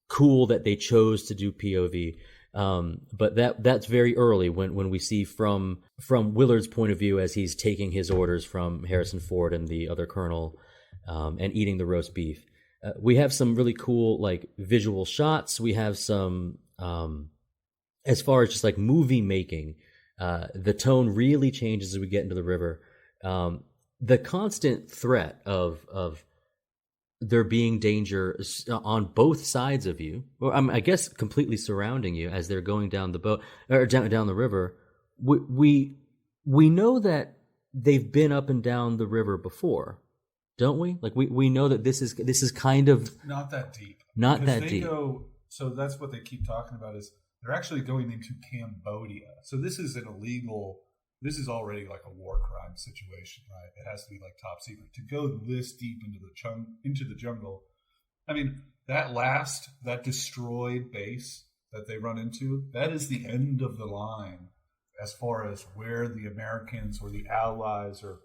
cool that they chose to do POV. But that's very early when we see from Willard's point of view as he's taking his orders from Harrison Ford and the other colonel, and eating the roast beef. We have some really cool like visual shots. We have some, as far as just like movie making, the tone really changes as we get into the river. The constant threat of there being danger on both sides of you, or I guess completely surrounding you as they're going down the boat or down the river. We know that they've been up and down the river before, don't we? Like we know that this is kind of not that deep. Not that deep. So that's what they keep talking about is they're actually going into Cambodia. So this is an illegal. This is already like a war crime situation, right? It has to be like top secret. To go this deep into the jungle, I mean, that destroyed base that they run into, that is the end of the line as far as where the Americans or the Allies or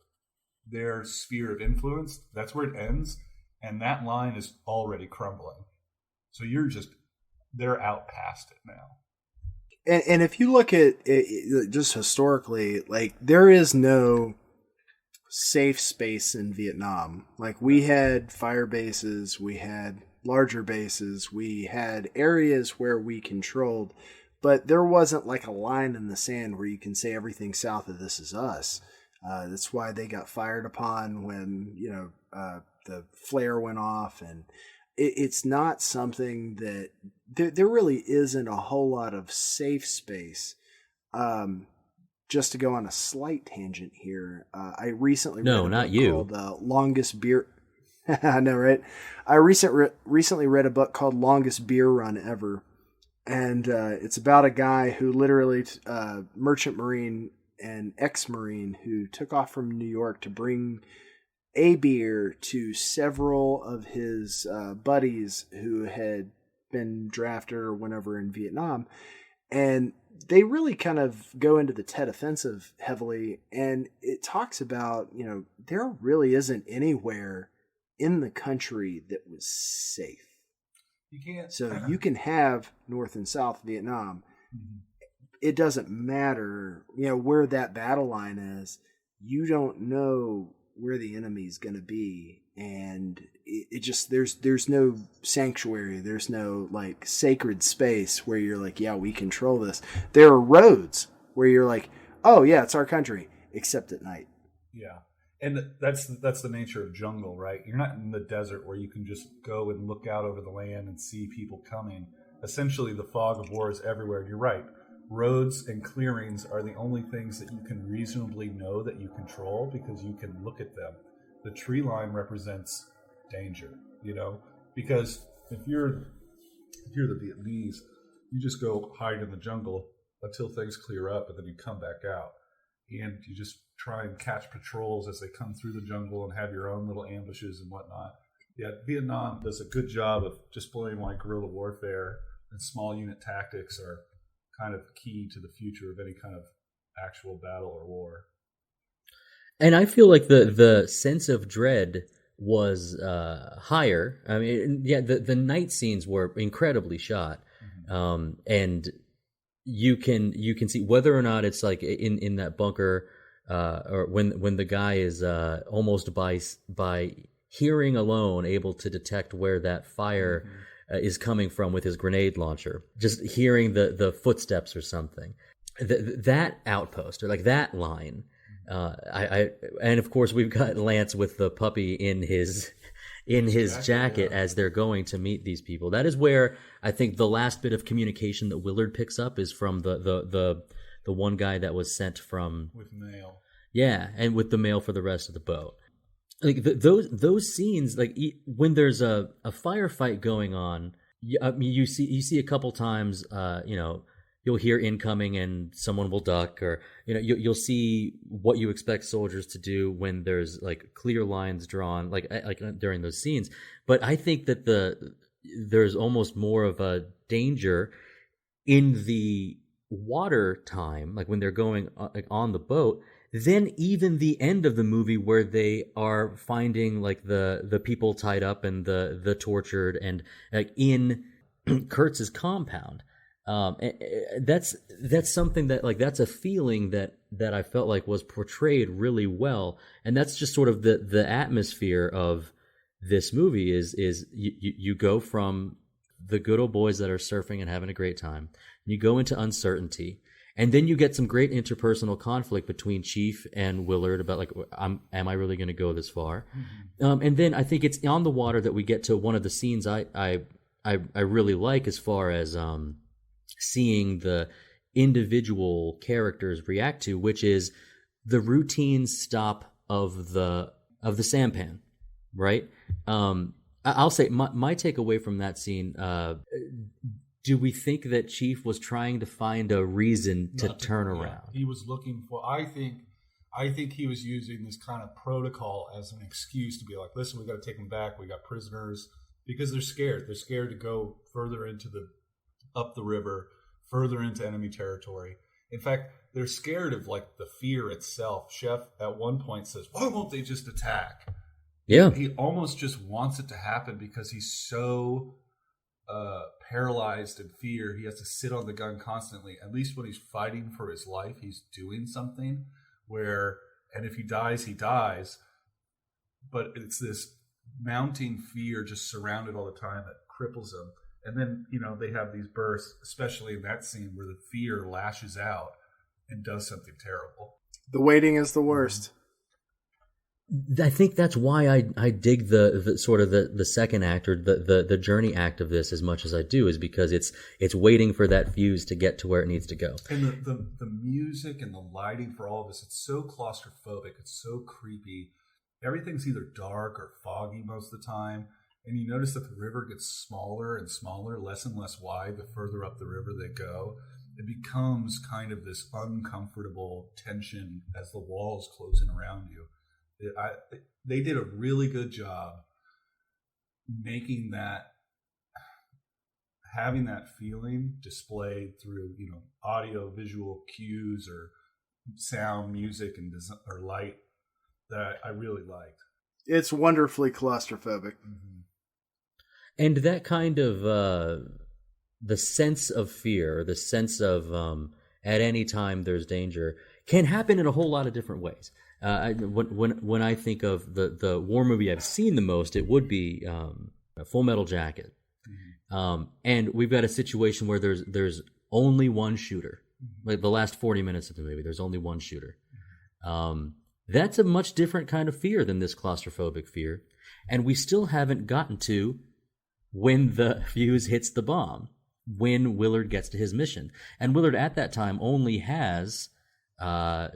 their sphere of influence, that's where it ends. And that line is already crumbling. So they're out past it now. And if you look at it just historically, like there is no safe space in Vietnam. Like we had fire bases, we had larger bases, we had areas where we controlled, but there wasn't like a line in the sand where you can say everything south of this is us. That's why they got fired upon when the flare went off, and it's not something that there really isn't a whole lot of safe space. Just to go on a slight tangent here, I recently read a book called Longest Beer. I know, right? I recently read a book called Longest Beer Run Ever, and it's about a guy who literally merchant marine and ex-marine who took off from New York to bring a beer to several of his buddies who had been drafted or whenever in Vietnam. And they really kind of go into the Tet Offensive heavily. And it talks about, there really isn't anywhere in the country that was safe. You can't. So you can have North and South Vietnam. Mm-hmm. It doesn't matter, where that battle line is. You don't know where the enemy's going to be, and it just there's no sanctuary, there's no like sacred space where you're like, yeah, we control this. There are roads where you're like, oh yeah, it's our country, except at night. Yeah, and that's the nature of jungle, right? You're not in the desert where you can just go and look out over the land and see people coming. Essentially, the fog of war is everywhere. You're right. Roads and clearings are the only things that you can reasonably know that you control because you can look at them. The tree line represents danger, because if you're the Vietnamese, you just go hide in the jungle until things clear up, and then you come back out and you just try and catch patrols as they come through the jungle and have your own little ambushes and whatnot. Yeah, Vietnam does a good job of displaying why guerrilla warfare and small unit tactics are kind of key to the future of any kind of actual battle or war. And I feel like the sense of dread was higher. I mean, yeah, the night scenes were incredibly shot, and you can see whether or not it's like in that bunker, or when the guy is almost by hearing alone able to detect where that fire is coming from with his grenade launcher, just hearing the footsteps or something. That outpost, or like that line, and of course we've got Lance with the puppy in his jacket as they're going to meet these people. That is where I think the last bit of communication that Willard picks up is from the one guy that was sent from with mail. Yeah, and with the mail for the rest of the boat. Like those scenes, like when there's a firefight going on, I mean, you see a couple times, you'll hear incoming and someone will duck, or you'll see what you expect soldiers to do when there's like clear lines drawn, like during those scenes. But I think that there's almost more of a danger in the water time, like when they're going on the boat, than even the end of the movie where they are finding like the people tied up and the tortured and like in Kurtz's compound. That's something that like that's a feeling that I felt like was portrayed really well, and that's just sort of the atmosphere of this movie is you go from the good old boys that are surfing and having a great time, and you go into uncertainty, and then you get some great interpersonal conflict between Chief and Willard about like, am I really going to go this far? And then I think it's on the water that we get to one of the scenes I really like, as far as seeing the individual characters react to, which is the routine stop of the sampan, right? I'll say my takeaway from that scene. Do we think that Chief was trying to find a reason to turn around? He was looking for. I think he was using this kind of protocol as an excuse to be like, listen, we got to take them back. We got prisoners, because they're scared. They're scared to go further up the river, further into enemy territory. In fact, they're scared of like the fear itself. Chef at one point says, why won't they just attack? Yeah. He almost just wants it to happen because he's so paralyzed in fear. He has to sit on the gun constantly. At least when he's fighting for his life, he's doing something and if he dies, he dies. But it's this mounting fear just surrounded all the time that cripples him. And then, they have these bursts, especially in that scene where the fear lashes out and does something terrible. The waiting is the worst. I think that's why I dig the sort of the second act, or the journey act of this as much as I do, is because it's waiting for that fuse to get to where it needs to go. And the music and the lighting for all of this, it's so claustrophobic, it's so creepy. Everything's either dark or foggy most of the time. And you notice that the river gets smaller and smaller, less and less wide the further up the river they go. It becomes kind of this uncomfortable tension as the walls close in around you. They did a really good job making having that feeling displayed through, audio, visual cues or sound, music, and or light that I really liked. It's wonderfully claustrophobic. Mm-hmm. And that kind of the sense of fear, the sense of at any time there's danger, can happen in a whole lot of different ways. When I think of the war movie I've seen the most, it would be Full Metal Jacket. Mm-hmm. And we've got a situation where there's only one shooter. Mm-hmm. Like the last 40 minutes of the movie, there's only one shooter. Mm-hmm. That's a much different kind of fear than this claustrophobic fear. And we still haven't gotten to when the fuse hits the bomb, when Willard gets to his mission. And Willard at that time only has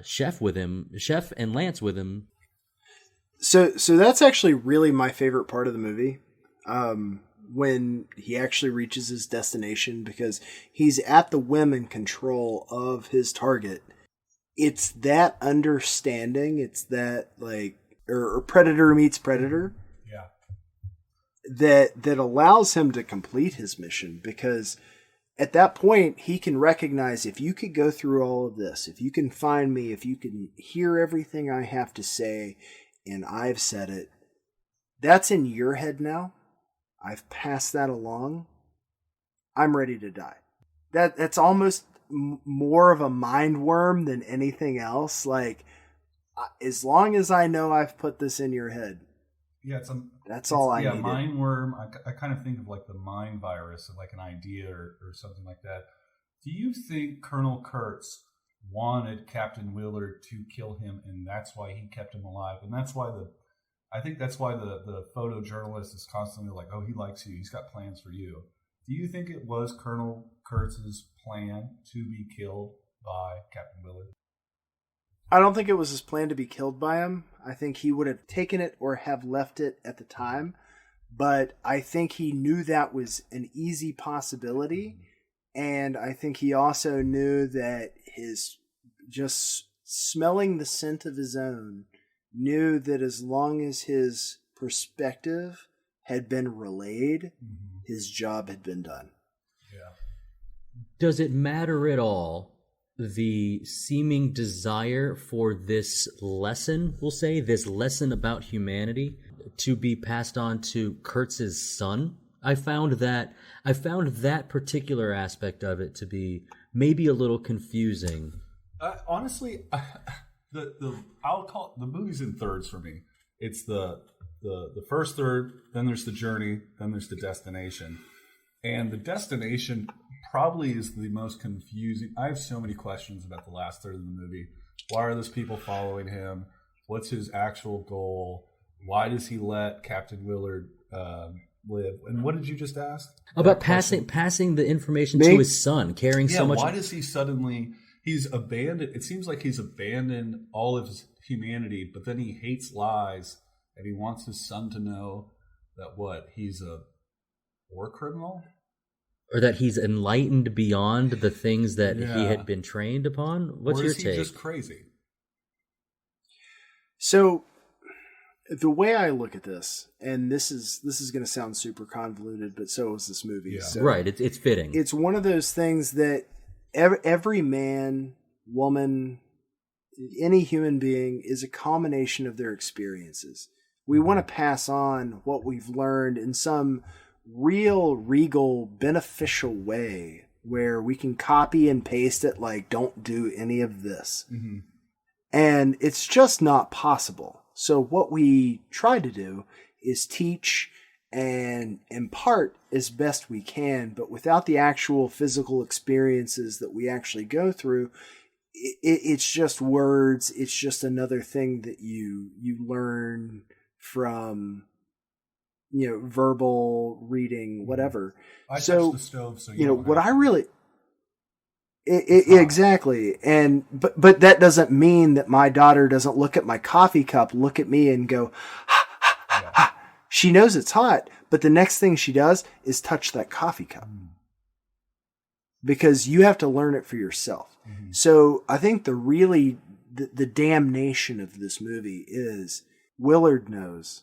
Chef and Lance with him. So that's actually really my favorite part of the movie, when he actually reaches his destination, because he's at the whim and control of his target. It's that understanding. It's that or Predator meets Predator. Yeah. That allows him to complete his mission, because at that point, he can recognize, if you could go through all of this, if you can find me, if you can hear everything I have to say, and I've said it, that's in your head now. I've passed that along. I'm ready to die. That's almost more of a mind worm than anything else. Like, as long as I know I've put this in your head, that's all I need. Yeah, mind worm. I kind of think of like the mind virus, of like an idea or something like that. Do you think Colonel Kurtz wanted Captain Willard to kill him, and that's why he kept him alive? And that's why I think that's why the photojournalist is constantly like, oh, he likes you. He's got plans for you. Do you think it was Colonel Kurtz's plan to be killed by Captain Willard? I don't think it was his plan to be killed by him. I think he would have taken it or have left it at the time. But I think he knew that was an easy possibility. And I think he also knew that his just smelling the scent of his own, knew that as long as his perspective had been relayed, his job had been done. Yeah. Does it matter at all, the seeming desire for this lesson, we'll say, this lesson about humanity, to be passed on to Kurtz's son? I found that particular aspect of it to be maybe a little confusing. Honestly, I'll call the movie's in thirds for me. It's the first third, then there's the journey, then there's the destination. And the destination probably is the most confusing. I have so many questions about the last third of the movie. Why are those people following him? What's his actual goal? Why does he let Captain Willard live? And what did you just ask? About passing the information to his son, carrying so much. Why does he suddenly... He's abandoned... It seems like he's abandoned all of his humanity, but then he hates lies, and he wants his son to know that he's a war criminal? Or that he's enlightened beyond the things that he had been trained upon? What's your take? Or is he just crazy? So, the way I look at this, and this is going to sound super convoluted, but so is this movie. Yeah. So right, it's fitting. It's one of those things that every man, woman, any human being is a combination of their experiences. We want to pass on what we've learned in some real, regal, beneficial way where we can copy and paste it like, don't do any of this. Mm-hmm. And it's just not possible. So what we try to do is teach and impart as best we can, but without the actual physical experiences that we actually go through, it's just words. It's just another thing that you learn from, verbal reading, whatever. I touched the stove, so what I really... Exactly. And but that doesn't mean that my daughter doesn't look at my coffee cup, look at me and go, ha, ha, ha, ha. She knows it's hot, but the next thing she does is touch that coffee cup. Because you have to learn it for yourself. Mm-hmm. So I think the damnation of this movie is Willard knows.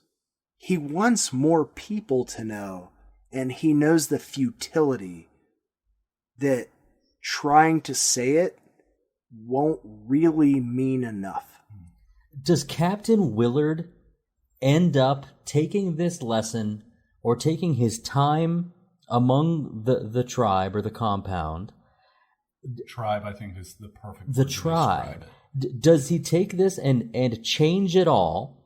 He wants more people to know, and he knows the futility that trying to say it won't really mean enough. Does Captain Willard end up taking this lesson or taking his time among the tribe or the compound? Tribe, I think, is the perfect word the to tribe. describe it. Does he take this and change it all?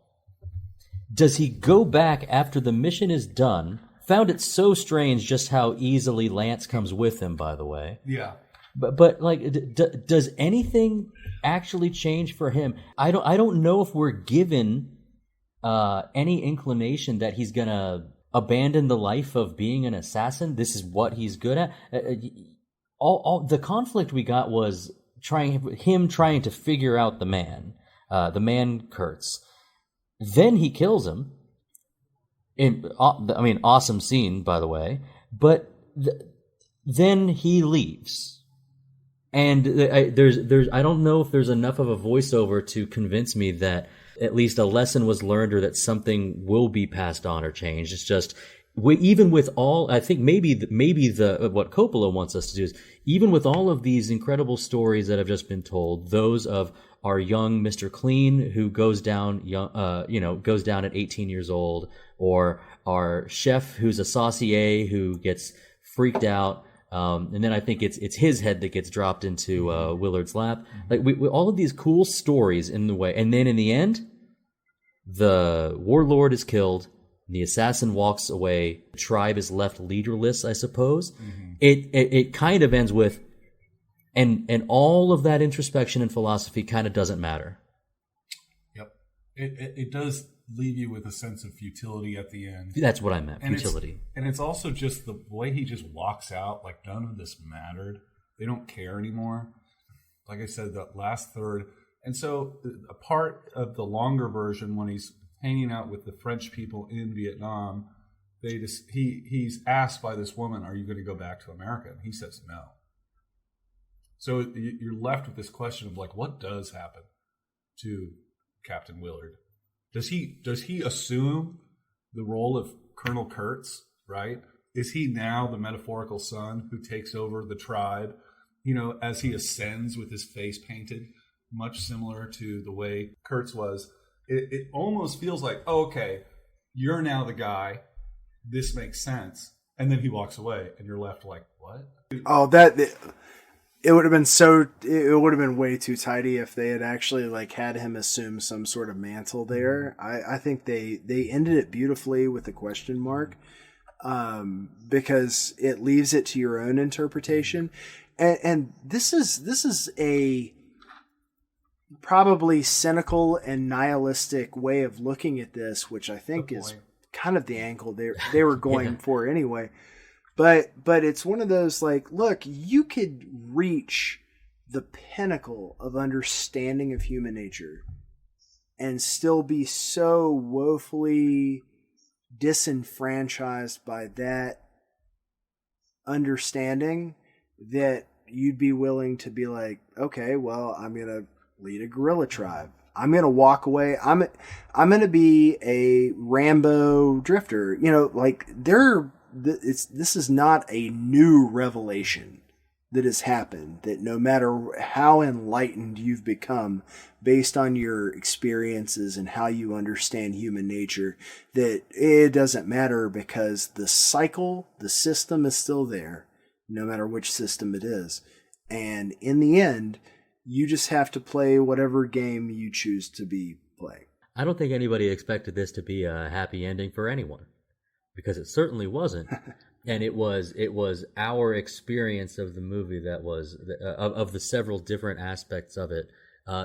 Does he go back after the mission is done? Found it so strange just how easily Lance comes with him, by the way. Yeah. But like, does anything actually change for him? I don't know if we're given any inclination that he's gonna abandon the life of being an assassin. This is what he's good at. All the conflict we got was trying to figure out the man Kurtz. Then he kills him. Awesome scene, by the way. But then he leaves. And there's I don't know if there's enough of a voiceover to convince me that at least a lesson was learned or that something will be passed on or changed. It's just even with all, I think maybe what Coppola wants us to do is, even with all of these incredible stories that have just been told, those of our young Mr. Clean who goes down at 18 years old, or our chef who's a saucier who gets freaked out, and then I think it's his head that gets dropped into Willard's lap. Like we all of these cool stories in the way, and then in the end, the warlord is killed. The assassin walks away. The tribe is left leaderless, I suppose. Mm-hmm. It kind of ends with, and all of that introspection and philosophy kind of doesn't matter. Yep, it does leave you with a sense of futility at the end. That's what I meant, and futility. It's also just the way he just walks out, like none of this mattered. They don't care anymore. Like I said, that last third. And so a part of the longer version, when he's hanging out with the French people in Vietnam, he's asked by this woman, "Are you going to go back to America?" And he says no. So you're left with this question of like, what does happen to Captain Willard? Does he assume the role of Colonel Kurtz, right? Is he now the metaphorical son who takes over the tribe, as he ascends with his face painted, much similar to the way Kurtz was? It almost feels like, oh, okay, you're now the guy. This makes sense. And then he walks away, and you're left like, what? Oh, it would have been way too tidy if they had actually like had him assume some sort of mantle there. I think they ended it beautifully with a question mark, because it leaves it to your own interpretation. And this is a probably cynical and nihilistic way of looking at this, which I think is kind of the angle they were going for anyway. But it's one of those like, look, you could reach the pinnacle of understanding of human nature and still be so woefully disenfranchised by that understanding that you'd be willing to be like, okay, well, I'm going to lead a guerrilla tribe. I'm going to walk away. I'm going to be a Rambo drifter. This is not a new revelation that has happened, that no matter how enlightened you've become based on your experiences and how you understand human nature, that it doesn't matter because the cycle, the system is still there, no matter which system it is. And in the end, you just have to play whatever game you choose to be playing. I don't think anybody expected this to be a happy ending for anyone, because it certainly wasn't. And it was our experience of the movie that was of the several different aspects of it.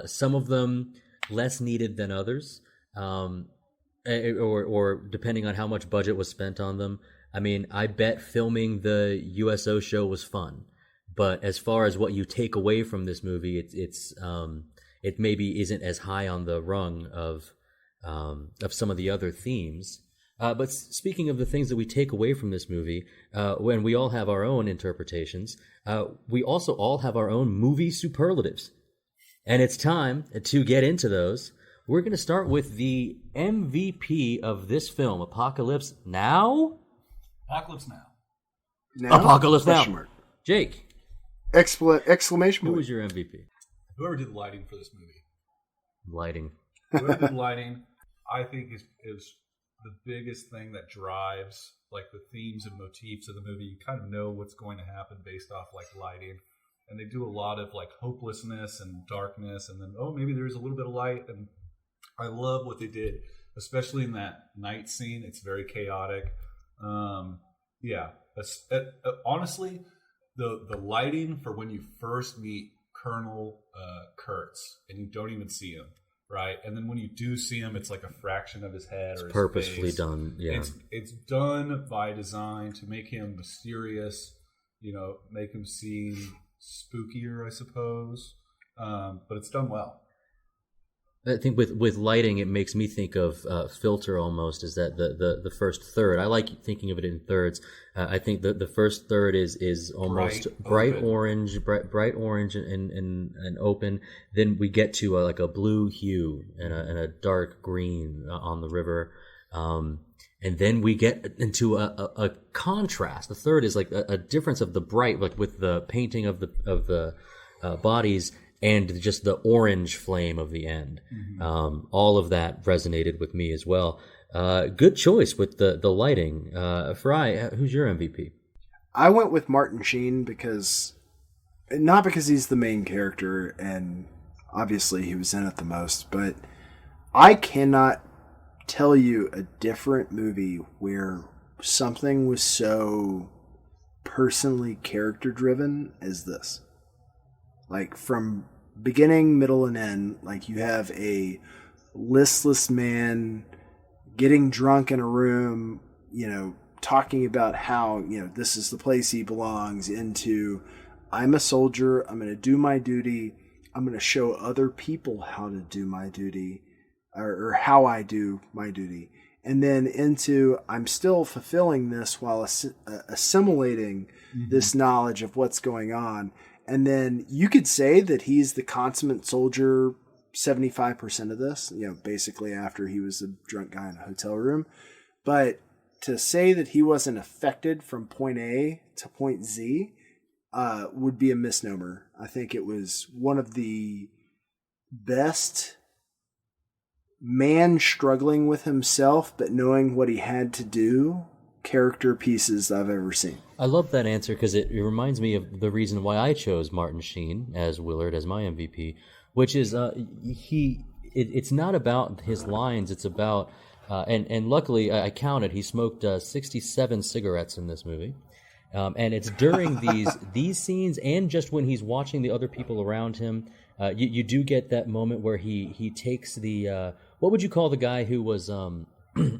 Some of them less needed than others, or depending on how much budget was spent on them. I mean, I bet filming the USO show was fun, but as far as what you take away from this movie, it maybe isn't as high on the rung of some of the other themes. But speaking of the things that we take away from this movie, when we all have our own interpretations, we also all have our own movie superlatives. And it's time to get into those. We're going to start with the MVP of this film, Apocalypse Now? Apocalypse Now. Apocalypse Now. Jake. Exclamation point. Who was your MVP? Whoever did lighting for this movie. Lighting. Whoever did lighting, I think is the biggest thing that drives like the themes and motifs of the movie. You kind of know what's going to happen based off like lighting, and they do a lot of like hopelessness and darkness, and then maybe there's a little bit of light. And I love what they did, especially in that night scene. It's very chaotic. Honestly, the lighting for when you first meet Colonel Kurtz and you don't even see him. Right, and then when you do see him, it's like a fraction of his head or his purposefully face. Done. Yeah, it's done by design to make him mysterious. Make him seem spookier, I suppose. But it's done well. I think with lighting, it makes me think of filter almost. Is that the first third? I like thinking of it in thirds. I think the first third is almost bright orange and open. Then we get to like a blue hue and a dark green on the river. And then we get into a contrast. The third is like a difference of the bright, like with the painting of the bodies and just the orange flame of the end. All of that resonated with me as well. Good choice with the lighting. Frye, who's your MVP? I went with Martin Sheen not because he's the main character and obviously he was in it the most, but I cannot tell you a different movie where something was so personally character driven as this. Like from beginning, middle, and end, like you have a listless man getting drunk in a room, talking about how, this is the place he belongs, into I'm a soldier, I'm going to do my duty, I'm going to show other people how to do my duty, or how I do my duty. And then into I'm still fulfilling this while assimilating this knowledge of what's going on. And then you could say that he's the consummate soldier 75% of this, basically after he was a drunk guy in a hotel room. But to say that he wasn't affected from point A to point Z would be a misnomer. I think it was one of the best man struggling with himself but knowing what he had to do character pieces I've ever seen. I love that answer because it reminds me of the reason why I chose Martin Sheen as Willard as my MVP, which is it's not about his lines, it's about and luckily I counted, he smoked 67 cigarettes in this movie. And it's during these scenes and just when he's watching the other people around him, you do get that moment where he takes the what would you call the guy who was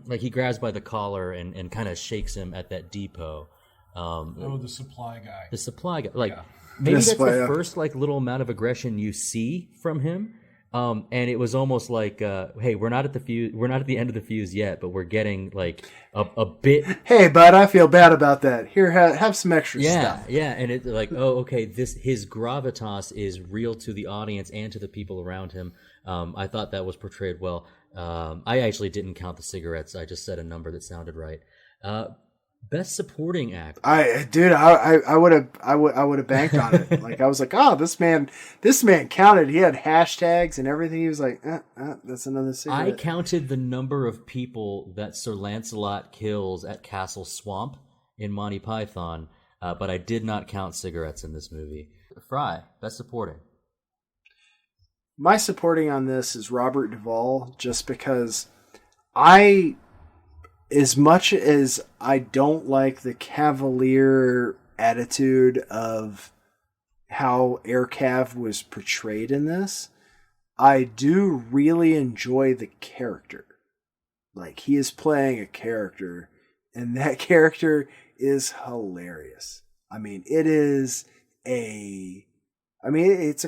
like he grabs by the collar and kind of shakes him at that depot. The supply guy. The supply guy. Like maybe that's the first like little amount of aggression you see from him. And it was almost like, hey, we're not at the end of the fuse yet, but we're getting like a bit. Hey, bud, I feel bad about that. Here, have some extra stuff. Yeah, and it's like, oh, okay, his gravitas is real to the audience and to the people around him. I thought that was portrayed well. I actually didn't count the cigarettes. I just said a number that sounded right. Best supporting actor. I would have banked on it. Like I was like, oh, this man counted. He had hashtags and everything. He was like, that's another cigarette. I counted the number of people that Sir Lancelot kills at Castle Swamp in Monty Python, but I did not count cigarettes in this movie. Frye, best supporting. My supporting on this is Robert Duvall, just because as much as I don't like the cavalier attitude of how Air Cav was portrayed in this, I do really enjoy the character. Like, he is playing a character, and that character is hilarious. I mean, it's a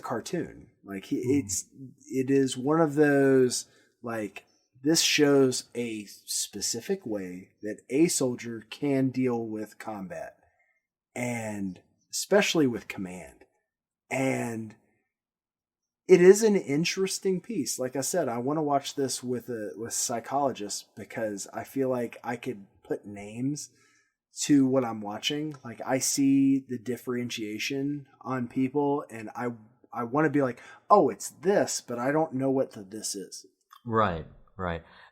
cartoon. Like, it is one of those, like, this shows a specific way that a soldier can deal with combat, and especially with command. And it is an interesting piece. Like I said, I want to watch this with psychologists because I feel like I could put names to what I'm watching. Like, I see the differentiation on people, and I want to be like, oh, it's this, but I don't know what this is. Right.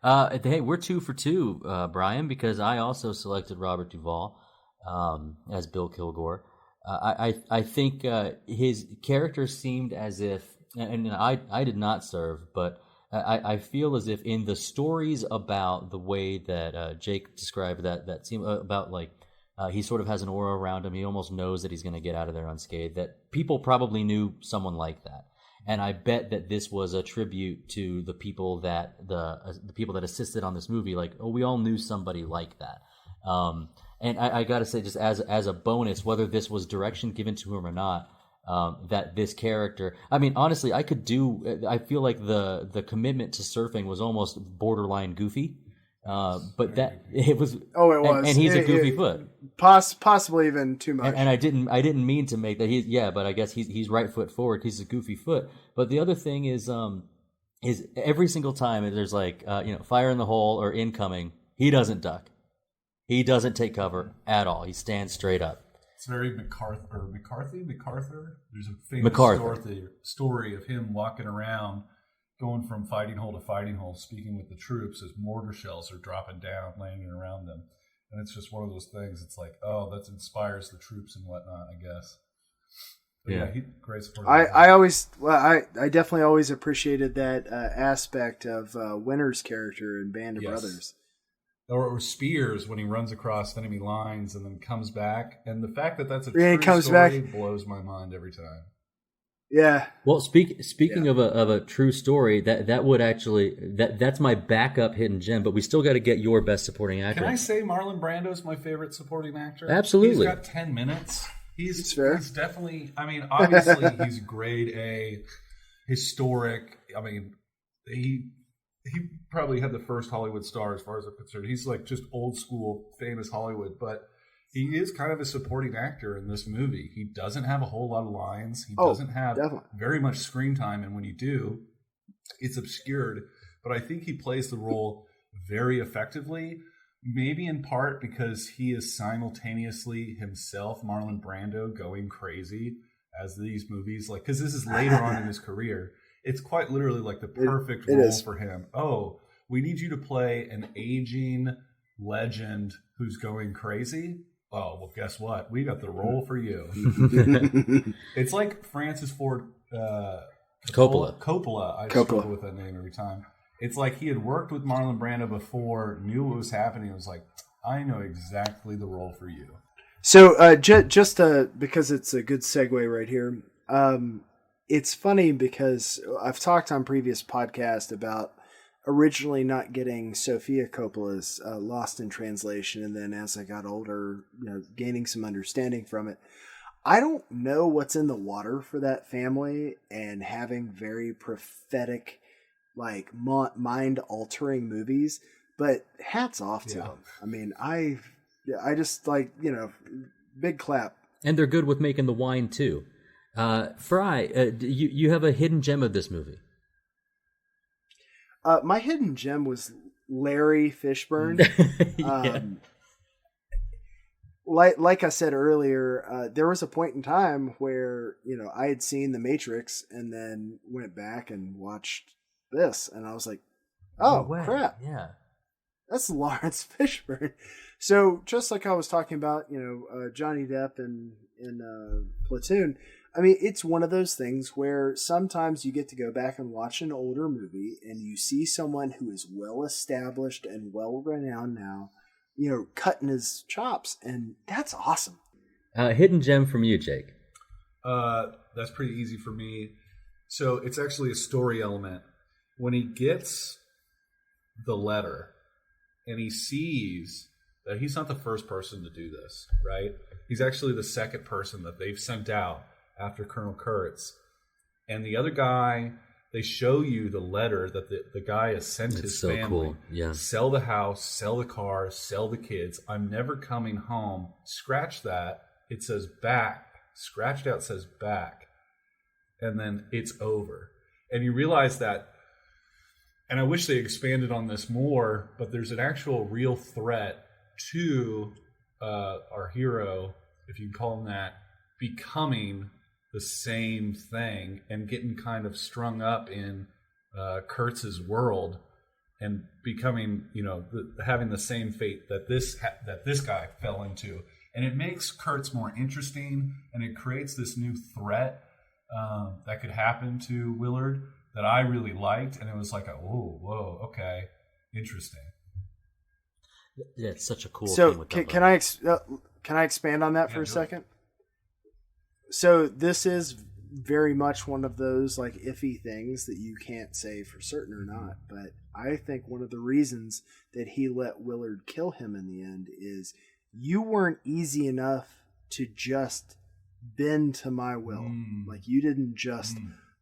Hey, we're 2 for 2, Bryan, because I also selected Robert Duvall as Bill Kilgore. I think his character seemed as if, and I did not serve, but I feel as if in the stories about the way that Jake described that seemed about like he sort of has an aura around him. He almost knows that he's going to get out of there unscathed. That people probably knew someone like that. And I bet that this was a tribute to the people that the people that assisted on this movie. Like, oh, we all knew somebody like that. And I got to say, just as a bonus, whether this was direction given to him or not, that this character. I mean, honestly, I feel like the commitment to surfing was almost borderline goofy. But that it was. Oh, it was. And he's a goofy foot. Possibly even too much. And I didn't mean to make that. But I guess he's right foot forward. He's a goofy foot. But the other thing is every single time there's like fire in the hole or incoming, He doesn't duck. He doesn't take cover at all. He stands straight up. It's very MacArthur. There's a famous story of him walking around, going from fighting hole to fighting hole, speaking with the troops as mortar shells are dropping down, landing around them. And it's just one of those things. It's like, oh, that inspires the troops and whatnot, I guess. But yeah, great support. I definitely always appreciated that aspect of Winter's character in Band of Brothers. Or Spears when he runs across enemy lines and then comes back. And the fact that that's a true story blows my mind every time. Yeah. Well, speaking of a true story, that would actually that's my backup hidden gem. But we still got to get your best supporting actor. Can I say Marlon Brando is my favorite supporting actor? Absolutely. He's got 10 minutes. He's definitely. I mean, obviously he's grade A, historic. I mean, he probably had the first Hollywood star as far as I'm concerned. He's like just old school, famous Hollywood, but he is kind of a supporting actor in this movie. He doesn't have a whole lot of lines. He doesn't have very much screen time, and when you do, it's obscured. But I think he plays the role very effectively, maybe in part because he is simultaneously himself, Marlon Brando, going crazy as these movies, like, because this is later on in his career. It's quite literally like the perfect role for him. Oh, we need you to play an aging legend who's going crazy. Oh, well, guess what? We got the role for you. It's like Francis Ford Coppola. I struggle with that name every time. It's like he had worked with Marlon Brando before, knew what was happening. It was like, I know exactly the role for you. So just because it's a good segue right here, it's funny because I've talked on previous podcasts about originally not getting Sofia Coppola's Lost in Translation, and then as I got older, gaining some understanding from it. I don't know what's in the water for that family, and having very prophetic, like mind-altering movies, but hats off to them. I mean, I just like, big clap. And they're good with making the wine too. Frye, you have a hidden gem of this movie. My hidden gem was Larry Fishburne. Like I said earlier, there was a point in time where, I had seen The Matrix and then went back and watched this, and I was like, oh, crap. Yeah. That's Laurence Fishburne. So just like I was talking about, Johnny Depp in Platoon, I mean, it's one of those things where sometimes you get to go back and watch an older movie and you see someone who is well established and well renowned now, cutting his chops, and that's awesome. Hidden gem from you, Jake. That's pretty easy for me. So it's actually a story element. When he gets the letter and he sees that he's not the first person to do this, right? He's actually the second person that they've sent out after Colonel Kurtz. And the other guy, they show you the letter that the guy has sent his family. Cool. Yeah. Sell the house, sell the car, sell the kids. I'm never coming home. Scratch that. It says back. Scratched out says back. And then it's over. And you realize that, and I wish they expanded on this more, but there's an actual real threat to our hero, if you can call him that, becoming the same thing and getting kind of strung up in Kurtz's world and becoming, having the same fate that this guy fell into. And it makes Kurtz more interesting, and it creates this new threat that could happen to Willard that I really liked. And it was like, whoa, okay, interesting. Yeah, it's such a cool thing. With So can I expand on that for a second? So this is very much one of those like iffy things that you can't say for certain or not. But I think one of the reasons that he let Willard kill him in the end is you weren't easy enough to just bend to my will. Like you didn't just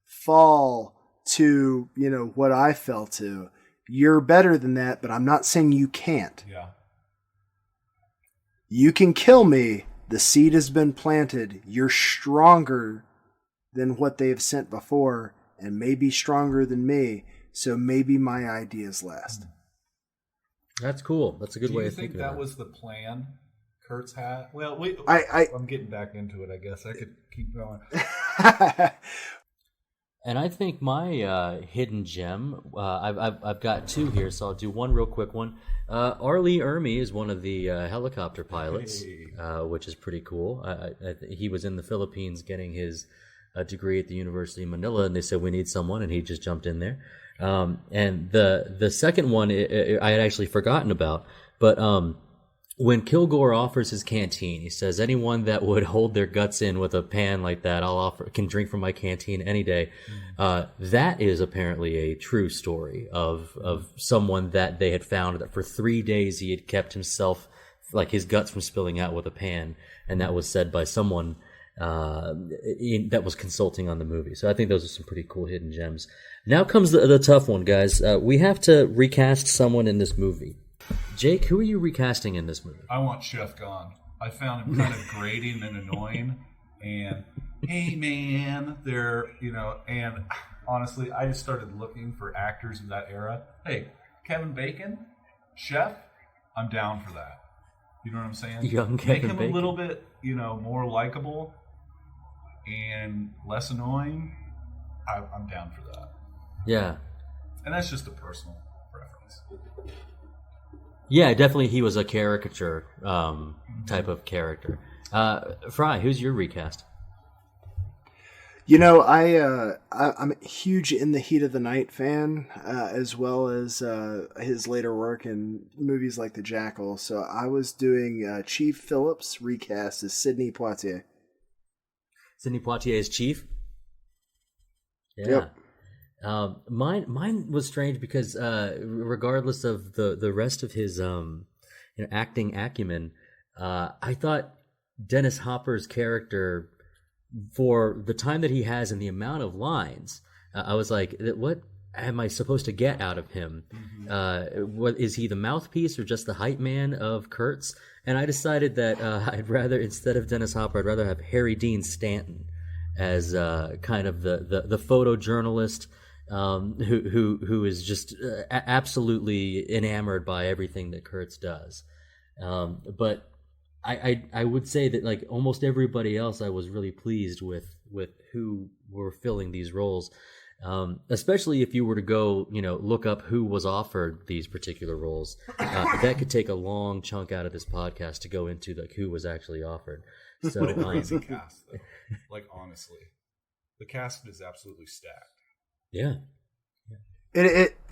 fall to, what I fell to. You're better than that, but I'm not saying you can't. Yeah. You can kill me. The seed has been planted. You're stronger than what they've sent before, and maybe stronger than me, so maybe my ideas last. That's cool. That's a good Do way you of think thinking that about it. was the plan? Kurt's hat. Well, I'm getting back into it. I guess I could keep going. And I think my hidden gem, I've got two here, so I'll do one real quick one. Arleigh Ermey is one of the helicopter pilots, which is pretty cool. He was in the Philippines getting his degree at the University of Manila, and they said, we need someone, and he just jumped in there. And the second one I had actually forgotten about, but when Kilgore offers his canteen, he says, anyone that would hold their guts in with a pan like that, can drink from my canteen any day. That is apparently a true story of someone that they had found that for 3 days he had kept himself, like his guts from spilling out with a pan. And that was said by someone that was consulting on the movie. So I think those are some pretty cool hidden gems. Now comes the tough one, guys. We have to recast someone in this movie. Jake, who are you recasting in this movie? I want Chef gone. I found him kind of grating and annoying. And hey, man, and honestly, I just started looking for actors of that era. Hey, Kevin Bacon, Chef, I'm down for that. You know what I'm saying? Young Kevin Make him Bacon. a little bit, more likable and less annoying. I'm down for that. Yeah. And that's just a personal preference. Yeah, definitely he was a caricature type of character. Frye, who's your recast? I'm a huge In the Heat of the Night fan, as well as his later work in movies like The Jackal. So I was doing Chief Phillips recast as Sidney Poitier. Sidney Poitier as Chief? Yeah. Yep. Mine was strange because regardless of the rest of his acting acumen, I thought Dennis Hopper's character, for the time that he has and the amount of lines, I was like, what am I supposed to get out of him? What is he, the mouthpiece or just the hype man of Kurtz? And I decided that I'd rather, instead of Dennis Hopper, I'd rather have Harry Dean Stanton as kind of the photojournalist who is just absolutely enamored by everything that Kurtz does. But I would say that, like almost everybody else, I was really pleased with who were filling these roles. Especially if you were to go, look up who was offered these particular roles. That could take a long chunk out of this podcast to go into like who was actually offered. So What a crazy cast, though. Like, honestly, the cast is absolutely stacked. Yeah.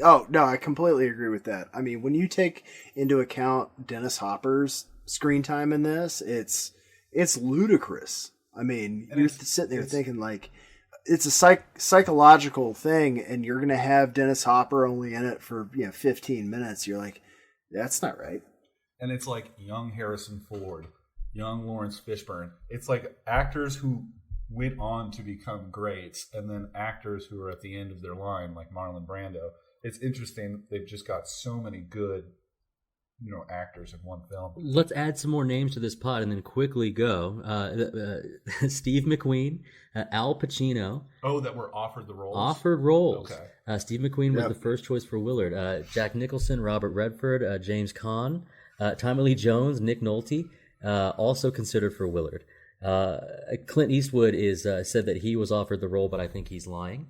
Oh no, I completely agree with that. I mean, when you take into account Dennis Hopper's screen time in this, it's ludicrous. I mean, you're sitting there thinking like it's a psychological thing, and you're gonna have Dennis Hopper only in it for 15 minutes. You're like, that's not right. And it's like young Harrison Ford, young Laurence Fishburne. It's like actors who went on to become greats, and then actors who are at the end of their line, like Marlon Brando. It's interesting. They've just got so many good, actors in one film. Let's add some more names to this pod and then quickly go. Steve McQueen, Al Pacino. Oh, that were offered the roles? Offered roles. Okay. Steve McQueen was the first choice for Willard. Jack Nicholson, Robert Redford, James Caan, Tommy Lee Jones, Nick Nolte, also considered for Willard. Clint Eastwood is said that he was offered the role, but I think he's lying.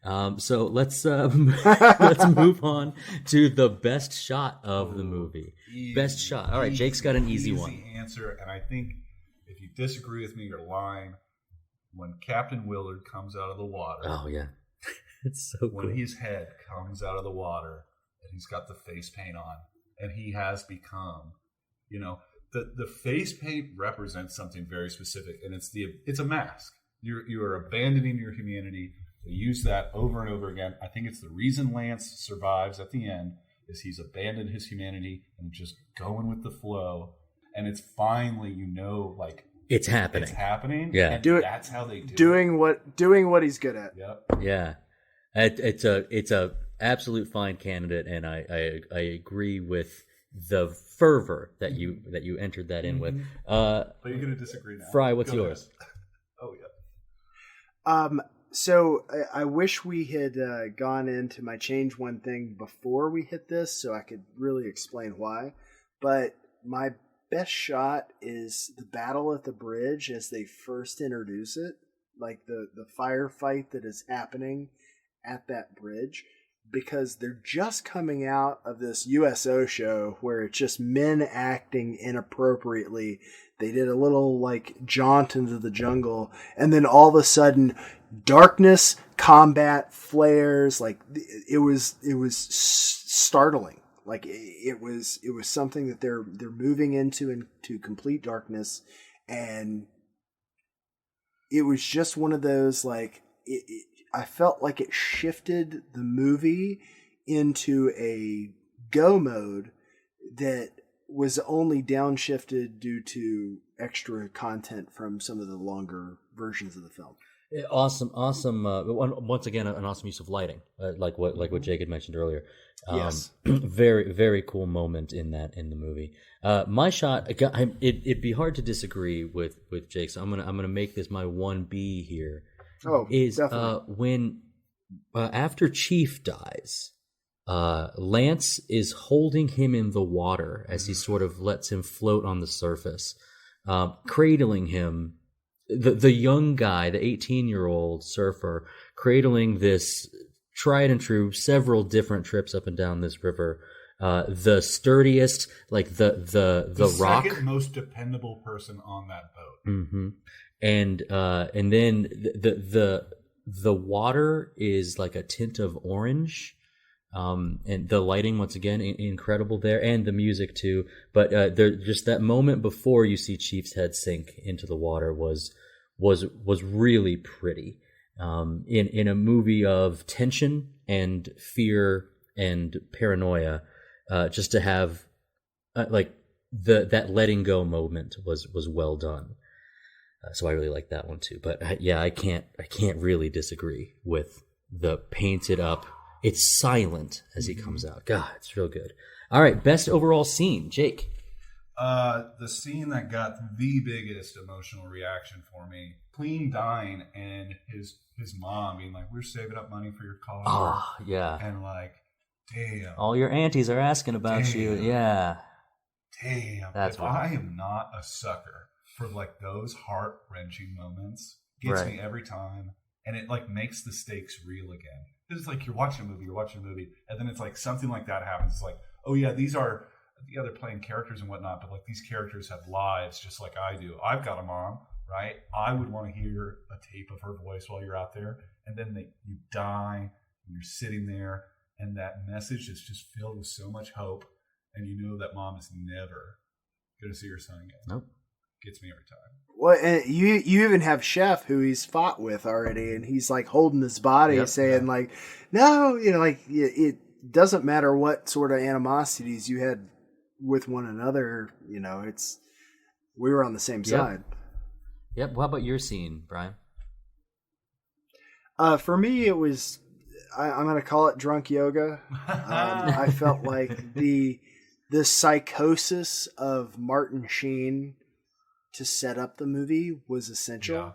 So let's move on to the best shot of the movie. Best shot. All right, Jake's got an easy one. Easy answer, and I think if you disagree with me, you're lying. When Captain Willard comes out of the water. Oh yeah, it's so cool. When his head comes out of the water, and he's got the face paint on, and he has become, the face paint represents something very specific, and it's a mask. You are abandoning your humanity. They use that over and over again. I think it's the reason Lance survives at the end is he's abandoned his humanity and just going with the flow. And it's finally, like it's happening. It's happening. Yeah, that's how they do doing what he's good at. Yep. Yeah, it's a absolute fine candidate, and I agree with the fervor that you entered that in with. But you're gonna disagree now. Frye, what's Go yours? ahead. Oh yeah. So I wish we had gone into my change one thing before we hit this, so I could really explain why. But my best shot is the battle at the bridge as they first introduce it, like the firefight that is happening at that bridge, because they're just coming out of this USO show where it's just men acting inappropriately. They did a little like jaunt into the jungle, and then all of a sudden, darkness, combat, flares. Like it was startling. Like it was something that they're moving into complete darkness, and it was just one of those like I felt like it shifted the movie into a go mode that was only downshifted due to extra content from some of the longer versions of the film. Awesome. Once again, an awesome use of lighting, like what Jake had mentioned earlier. Yes. Very, very cool moment in the movie. My shot, it'd be hard to disagree with Jake, so I'm gonna make this my 1B here. Oh, is definitely. When after Chief dies, Lance is holding him in the water as he sort of lets him float on the surface, cradling him. The young guy, the 18-year-old surfer, cradling this tried and true, several different trips up and down this river. The sturdiest, like the rock, second most dependable person on that boat. Mm-hmm. And then the water is like a tint of orange. And the lighting, once again, incredible there, and the music too. But just that moment before you see Chief's head sink into the water was really pretty. In a movie of tension and fear and paranoia, just to have like that letting go moment was well done. So I really like that one too. But I can't really disagree with the painted up. It's silent as he comes out. God, it's real good. All right, best overall scene, Jake. The scene that got the biggest emotional reaction for me: Queen dying and his mom being like, "We're saving up money for your college." Oh, yeah. And like, damn, all your aunties are asking about you. Yeah. Damn. That's if I am not a sucker for like those heart wrenching moments, gets me every time, and it like makes the stakes real again. It's like you're watching a movie, and then it's like something like that happens. It's like, oh yeah, they're playing characters and whatnot, but like these characters have lives just like I do. I've got a mom, right? I would want to hear a tape of her voice while you're out there, and then you die, and you're sitting there, and that message is just filled with so much hope, and you know that mom is never going to see her son again. Nope. Gets me every time. Well, and you even have Chef, who he's fought with already, and he's like holding his body, saying like, "No, like it doesn't matter what sort of animosities you had with one another. We were on the same side." Yep. How about your scene, Brian? For me, it was I'm going to call it drunk yoga. I felt like the psychosis of Martin Sheen to set up the movie was essential.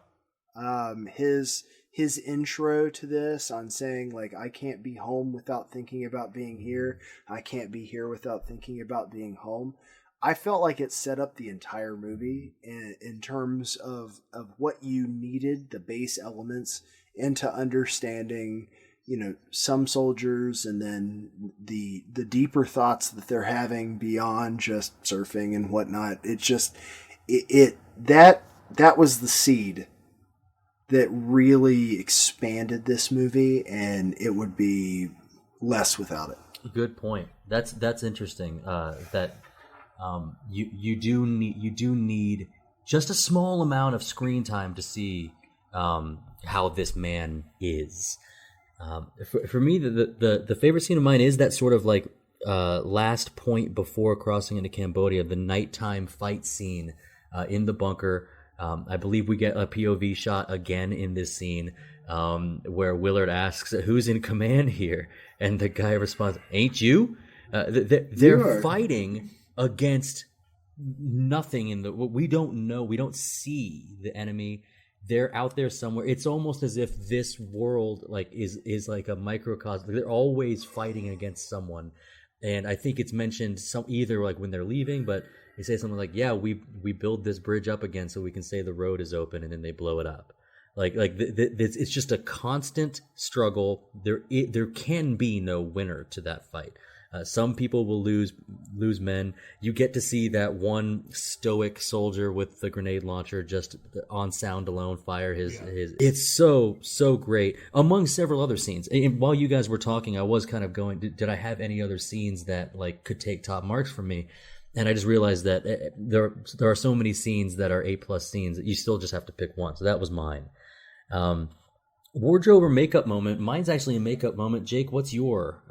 Yeah. His intro to this on saying like, I can't be home without thinking about being here. I can't be here without thinking about being home. I felt like it set up the entire movie in terms of what you needed, the base elements, into understanding, some soldiers, and then the deeper thoughts that they're having beyond just surfing and whatnot. It's just that was the seed that really expanded this movie, and it would be less without it. Good point. That's interesting. That you do need just a small amount of screen time to see how this man is. For me, the favorite scene of mine is that sort of like last point before crossing into Cambodia, the nighttime fight scene in the bunker. I believe we get a POV shot again in this scene where Willard asks, "Who's in command here?" And the guy responds, "Ain't you?" They're fighting against nothing we don't know. We don't see the enemy. they're out there somewhere. It's almost as if this world like is like a microcosm. They're always fighting against someone, and I think it's mentioned either like when they're leaving, but they say something like, "Yeah, we build this bridge up again so we can say the road is open," and then they blow it up. It's just a constant struggle. There can be no winner to that fight. Some people will lose men. You get to see that one stoic soldier with the grenade launcher just on sound alone fire his. It's so great, among several other scenes. And while you guys were talking, I was kind of going, did I have any other scenes that like could take top marks from me? And I just realized that there are so many scenes that are A+ scenes that you still just have to pick one. So that was mine. Wardrobe or makeup moment. Mine's actually a makeup moment. Jake, what's your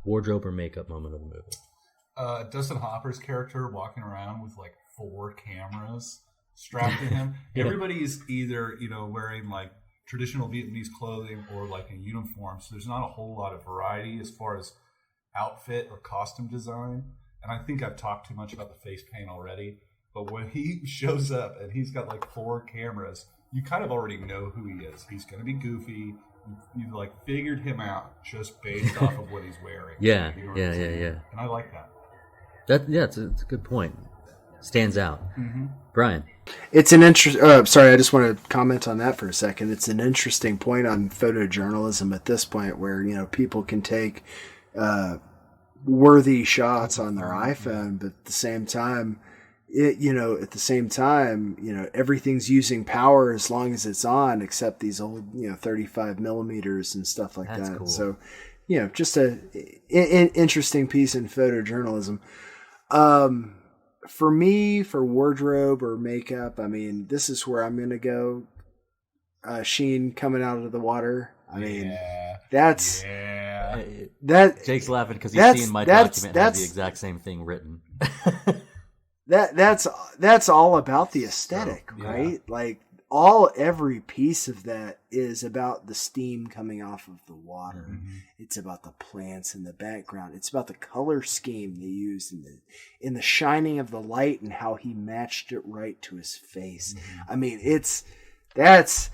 wardrobe or makeup moment of the movie? Dustin Hopper's character walking around with like 4 cameras strapped to him. Everybody's either, wearing like traditional Vietnamese clothing or like a uniform. So there's not a whole lot of variety as far as outfit or costume design. And I think I've talked too much about the face paint already. But when he shows up and he's got like 4 cameras, you kind of already know who he is. He's going to be goofy. You've like figured him out just based off of what he's wearing. Yeah. And I like that. It's a good point. Stands out. Mm-hmm. Bryan. It's an interesting. Sorry, I just want to comment on that for a second. It's an interesting point on photojournalism at this point, where people can take worthy shots on their iPhone, but at the same time. Everything's using power as long as it's on, except these old, 35 millimeters and stuff like that. Cool. So, just an interesting piece in photojournalism. For me, for wardrobe or makeup, this is where I'm going to go. Sheen coming out of the water. That's that. Jake's laughing because he's seen my document has the exact same thing written. That's all about the aesthetic, right? Like every piece of that is about the steam coming off of the water. Mm-hmm. It's about the plants in the background. It's about the color scheme they used in the shining of the light and how he matched it right to his face. Mm-hmm.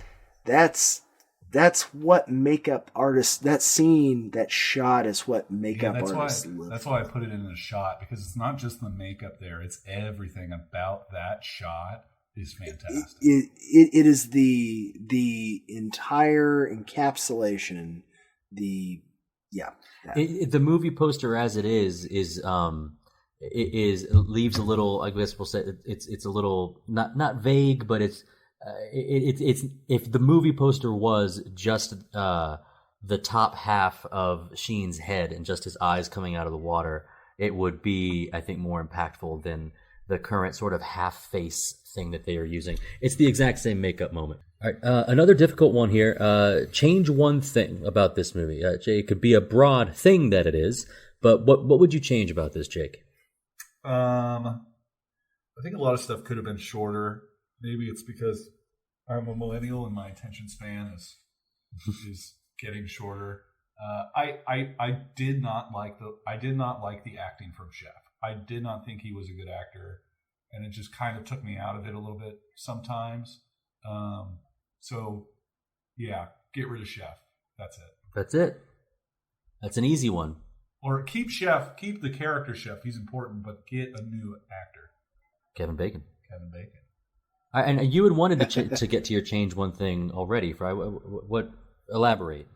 That's what makeup artists, that scene, that shot is what makeup artists live. That's why I put it in a shot, because it's not just the makeup there, it's everything about that shot is fantastic. It is the entire encapsulation. The movie poster as it is leaves a little, I guess we'll say it's a little not vague, but it's if the movie poster was just the top half of Sheen's head and just his eyes coming out of the water, it would be, I think, more impactful than the current sort of half face thing that they are using. It's the exact same makeup moment. All right, another difficult one here. Change one thing about this movie. It could be a broad thing that it is, but what would you change about this, Jake? I think a lot of stuff could have been shorter. Maybe it's because I'm a millennial and my attention span is getting shorter. I did not like the acting from Chef. I did not think he was a good actor, and it just kind of took me out of it a little bit sometimes. So yeah, get rid of Chef. That's it. That's an easy one. Or keep the character Chef. He's important, but get a new actor. Kevin Bacon. And you had wanted to get to your change one thing already, Frye. What elaborate?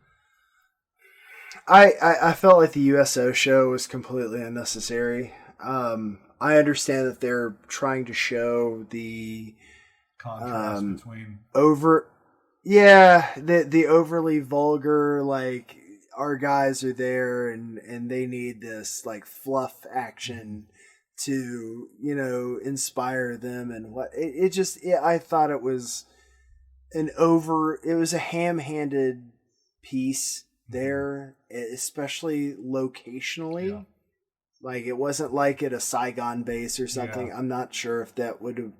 I felt like the USO show was completely unnecessary. I understand that they're trying to show the contrast between the overly vulgar, like our guys are there and they need this like fluff action to, inspire them and what I thought it was it was a ham-handed piece there, especially locationally. Yeah. Like it wasn't like at a Saigon base or something. Yeah. I'm not sure if that would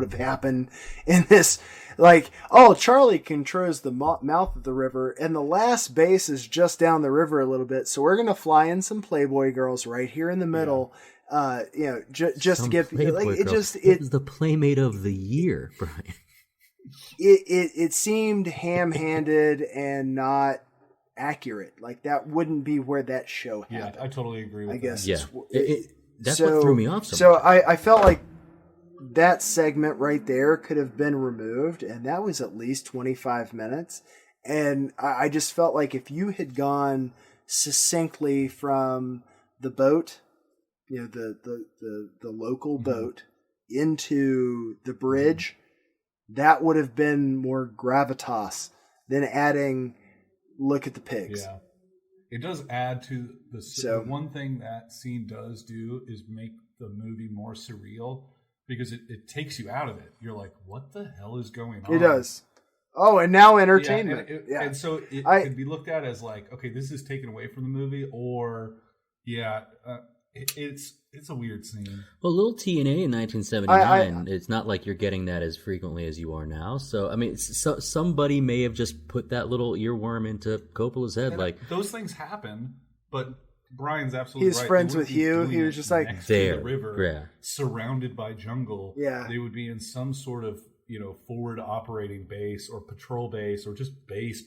have happened in this. Like, Charlie controls the mouth of the river, and the last base is just down the river a little bit. So we're gonna fly in some Playboy girls right here in the middle. Yeah. Just some to give Playboy like it girl. just it was the Playmate of the Year, Bryan. it seemed ham-handed and not accurate. Like that wouldn't be where that show happened. Yeah, I totally agree with I guess. Yeah. That's so, what threw me off so So much. I felt like that segment right there could have been removed, and that was at least 25 minutes. And I just felt like if you had gone succinctly from the boat, you know, the local boat into the bridge, that would have been more gravitas than adding look at the pigs. Yeah. It does add to the one thing that scene does do is make the movie more surreal because it takes you out of it. You're like, what the hell is going on? It does. Oh, and now entertainment. And so it can be looked at as like, okay, this is taken away from the movie, or it's a weird scene. Well, little TNA in 1979, it's not like you're getting that as frequently as you are now. So, I mean, somebody may have just put that little earworm into Coppola's head. And like those things happen, but Brian's absolutely right. He's friends with Hugh. He was just like next there, to the river, surrounded by jungle. Yeah, they would be in some sort of forward operating base or patrol base or just base,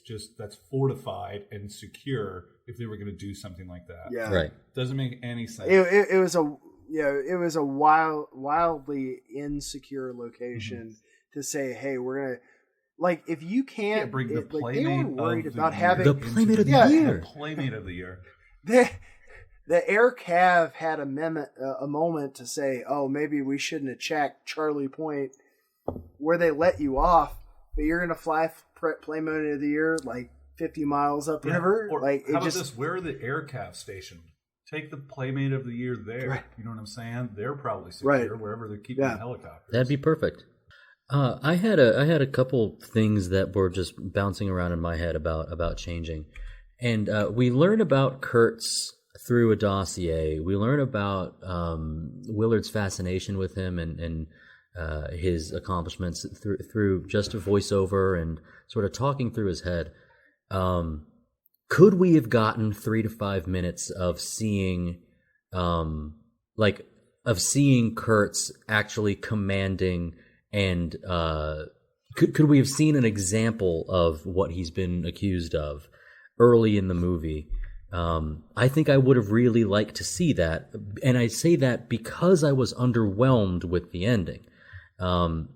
just that's fortified and secure if they were going to do something like that. Yeah, right. Doesn't make any sense. It was a wildly insecure location to say, hey, we're gonna like if you can't bring the playmate they were worried of about the having the playmate of the year. The playmate of the year. The Air Cav had a moment to say, oh, maybe we shouldn't have checked Charlie Point where they let you off, but you're going to fly Playmate of the Year like 50 miles upriver. Or like, how about this? Where are the Air Cav stationed? Take the Playmate of the Year there. Right. You know what I'm saying? They're probably secure wherever they're keeping the helicopters. That'd be perfect. I had a couple things that were just bouncing around in my head about changing, and we learn about Kurtz through a dossier. We learn about Willard's fascination with him and his accomplishments through just a voiceover and sort of talking through his head. Could we have gotten 3 to 5 minutes of seeing Kurtz actually commanding, and could we have seen an example of what he's been accused of early in the movie? I think I would have really liked to see that, and I say that because I was underwhelmed with the ending. And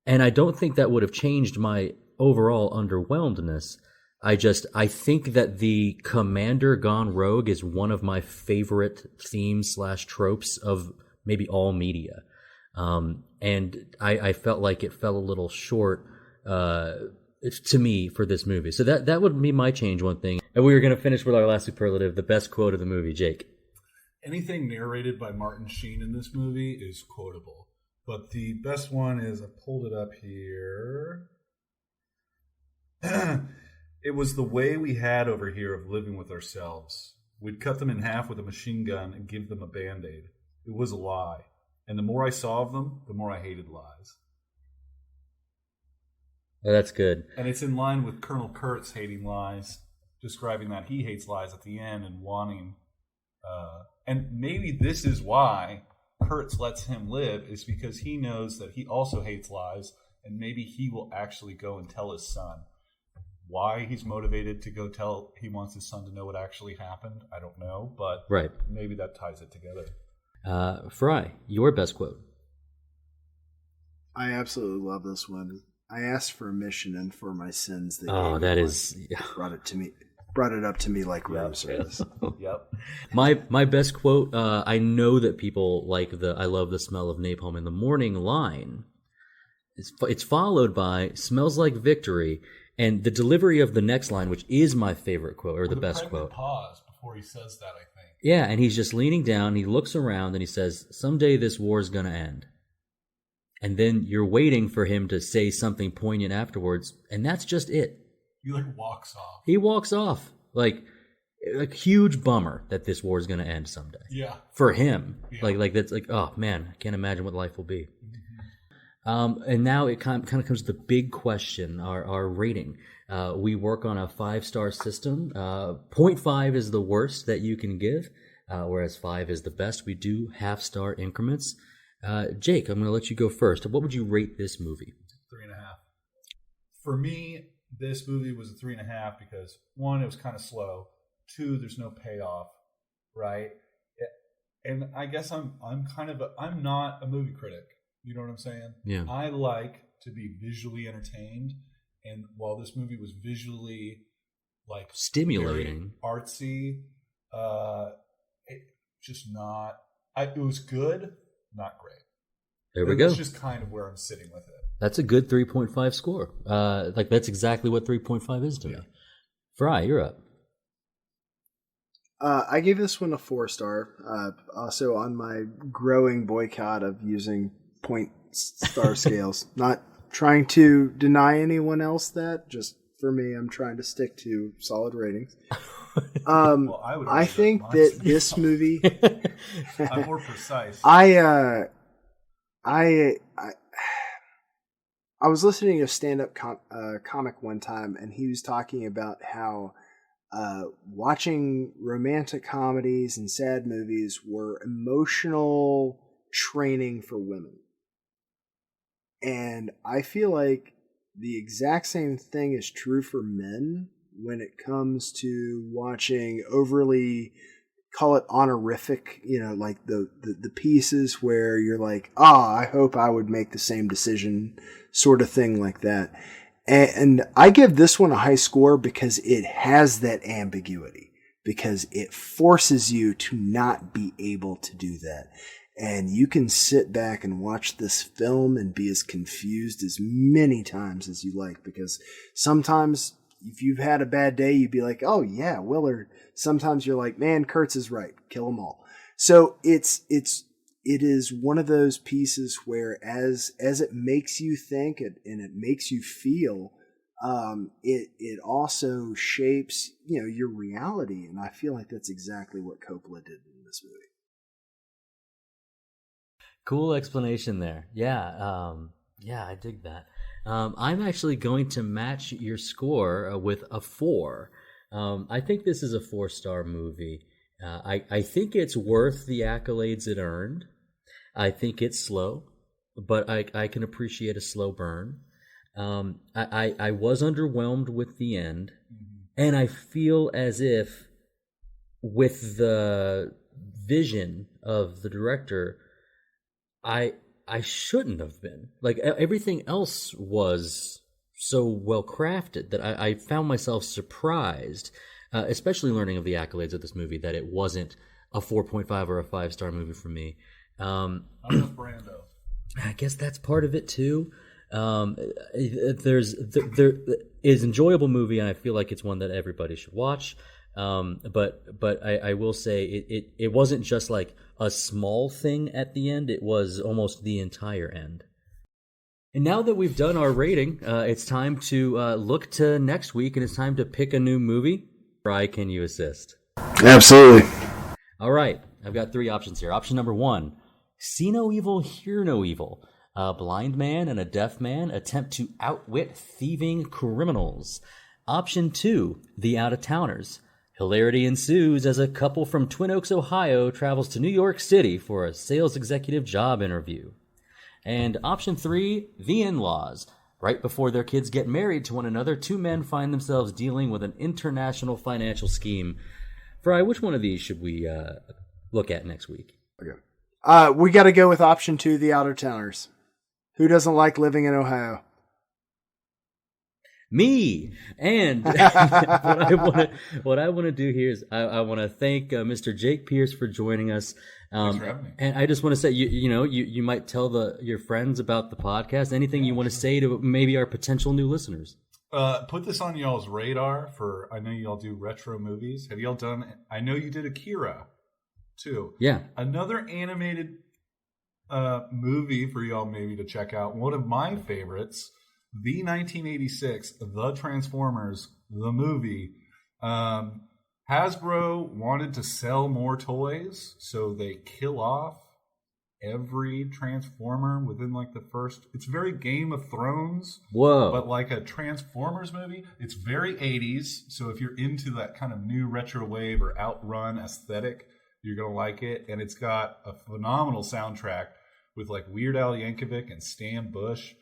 I don't think that would have changed my overall underwhelmedness. I think that the commander gone rogue is one of my favorite themes / tropes of maybe all media. And I felt like it fell a little short, to me for this movie. So that would be my change one thing. And we were going to finish with our last superlative, the best quote of the movie. Jake. Anything narrated by Martin Sheen in this movie is quotable. But the best one is, I pulled it up here. It was the way we had over here of living with ourselves. We'd cut them in half with a machine gun and give them a Band-Aid. It was a lie. And the more I saw of them, the more I hated lies. Oh, that's good. And it's in line with Colonel Kurtz hating lies, describing that he hates lies at the end and wanting... and maybe this is why Kurtz lets him live, is because he knows that he also hates lies, and maybe he will actually go and tell his son. Why he's motivated to go tell, he wants his son to know what actually happened, I don't know, but maybe that ties it together. Frye, your best quote. I absolutely love this one. I asked for a mission, and for my sins, they brought it up to me like room service. Yep. My best quote. I know that people like "I love the smell of napalm in the morning" line. It's followed by "smells like victory," and the delivery of the next line, which is my favorite quote or the best quote. Pause before he says that, I think. Yeah, and he's just leaning down. He looks around and he says, "Someday this war's gonna end." And then you're waiting for him to say something poignant afterwards, and that's just it. He walks off. He walks off. Like huge bummer that this war is going to end someday. Yeah. For him. Yeah. Like that's like, oh man, I can't imagine what life will be. Mm-hmm. And now it kind of comes to the big question, our rating. We work on a 5-star system. 0.5 is the worst that you can give, whereas 5 is the best. We do half-star increments. Jake, I'm going to let you go first. What would you rate this movie? for me, this movie was a 3.5 because 1, it was kind of slow. 2, there's no payoff, right? And I guess I'm not a movie critic. You know what I'm saying? Yeah. I like to be visually entertained, and while this movie was visually like stimulating, very artsy, it was good, not great. There we go. That's just kind of where I'm sitting with it. That's a good 3.5 score. That's exactly what 3.5 is to me. Frye, you're up. I gave this one a 4-star. Also on my growing boycott of using point star scales. Not trying to deny anyone else that. Just for me, I'm trying to stick to solid ratings. I think that this movie. I'm more precise. I was listening to a stand-up comic one time, and he was talking about how watching romantic comedies and sad movies were emotional training for women. And I feel like the exact same thing is true for men when it comes to watching overly, call it honorific, like the pieces where you're like, I hope I would make the same decision, sort of thing like that. And I give this one a high score because it has that ambiguity, because it forces you to not be able to do that. And you can sit back and watch this film and be as confused as many times as you like, because sometimes if you've had a bad day, you'd be like, oh yeah, Willard. Sometimes you're like, man, Kurtz is right. Kill them all. So it is one of those pieces where as it makes you think and it makes you feel, it also shapes, your reality. And I feel like that's exactly what Coppola did in this movie. Cool explanation there. Yeah. I dig that. I'm actually going to match your score with a 4. I think this is a 4-star movie. I think it's worth the accolades it earned. I think it's slow, but I can appreciate a slow burn. I was underwhelmed with the end, and I feel as if with the vision of the director, I shouldn't have been. Like, everything else was so well crafted that I found myself surprised, especially learning of the accolades of this movie, that it wasn't a 4.5 or a 5-star movie for me. I'm with Brando. I guess that's part of it too. There is enjoyable movie, and I feel like it's one that everybody should watch. But I will say it wasn't just like a small thing at the end. It was almost the entire end. And now that we've done our rating, it's time to look to next week, and it's time to pick a new movie. Frye, can you assist? Absolutely. All right. I've got 3 options here. Option number 1, see no evil, hear no evil. A blind man and a deaf man attempt to outwit thieving criminals. Option 2, The Out-of-Towners. Hilarity ensues as a couple from Twin Oaks, Ohio travels to New York City for a sales executive job interview. And option 3, The In-Laws. Right before their kids get married to one another, 2 men find themselves dealing with an international financial scheme. Frye, which one of these should we look at next week? Okay. We got to go with option 2, The Out-of-Towners. Who doesn't like living in Ohio? Me. And what I want to do here is I want to thank Mr. Jake Pierce for joining us. Thanks for having me. And I just want to say, you might tell your friends about the podcast. Anything you want to say to maybe our potential new listeners? Put this on y'all's radar for. I know y'all do retro movies. Have y'all done? I know you did Akira, too. Yeah. Another animated movie for y'all maybe to check out. One of my favorites. The 1986, The Transformers, the movie. Hasbro wanted to sell more toys, so they kill off every Transformer within like the first. It's very Game of Thrones. Whoa. But like a Transformers movie. It's very 80s, so if you're into that kind of new retro wave or outrun aesthetic, you're going to like it. And it's got a phenomenal soundtrack with like Weird Al Yankovic and Stan Bush.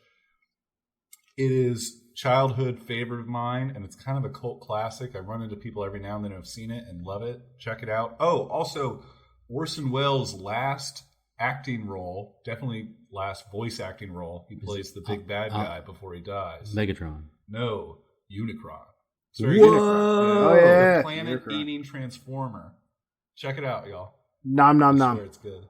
It is childhood favorite of mine, and it's kind of a cult classic. I run into people every now and then who have seen it and love it. Check it out. Oh, also, Orson Welles' last acting role, definitely last voice acting role. He plays the big bad guy before he dies. Megatron. No, Unicron. Whoa! Oh, yeah. Planet-eating transformer. Check it out, y'all. Nom nom I nom. swear it's good.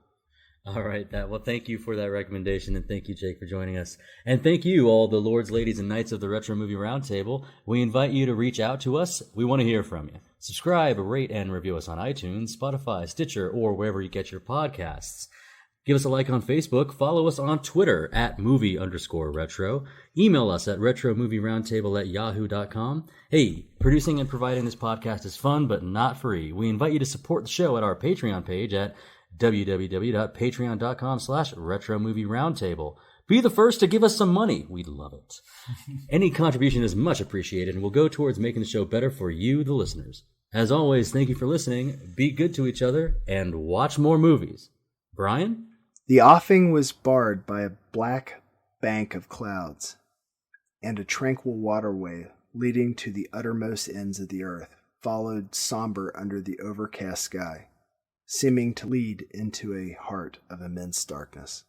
All right, well, thank you for that recommendation, and thank you, Jake, for joining us. And thank you, all the lords, ladies, and knights of the Retro Movie Roundtable. We invite you to reach out to us. We want to hear from you. Subscribe, rate, and review us on iTunes, Spotify, Stitcher, or wherever you get your podcasts. Give us a like on Facebook. Follow us on Twitter at movie_retro. Email us at retromovieroundtable@yahoo.com. Hey, producing and providing this podcast is fun, but not free. We invite you to support the show at our Patreon page at www.patreon.com/retromovieroundtable. Be the first to give us some money. We'd love it. Any contribution is much appreciated and will go towards making the show better for you, the listeners. As always, thank you for listening. Be good to each other and watch more movies. Bryan? The offing was barred by a black bank of clouds, and a tranquil waterway leading to the uttermost ends of the earth followed somber under the overcast sky, seeming to lead into a heart of immense darkness.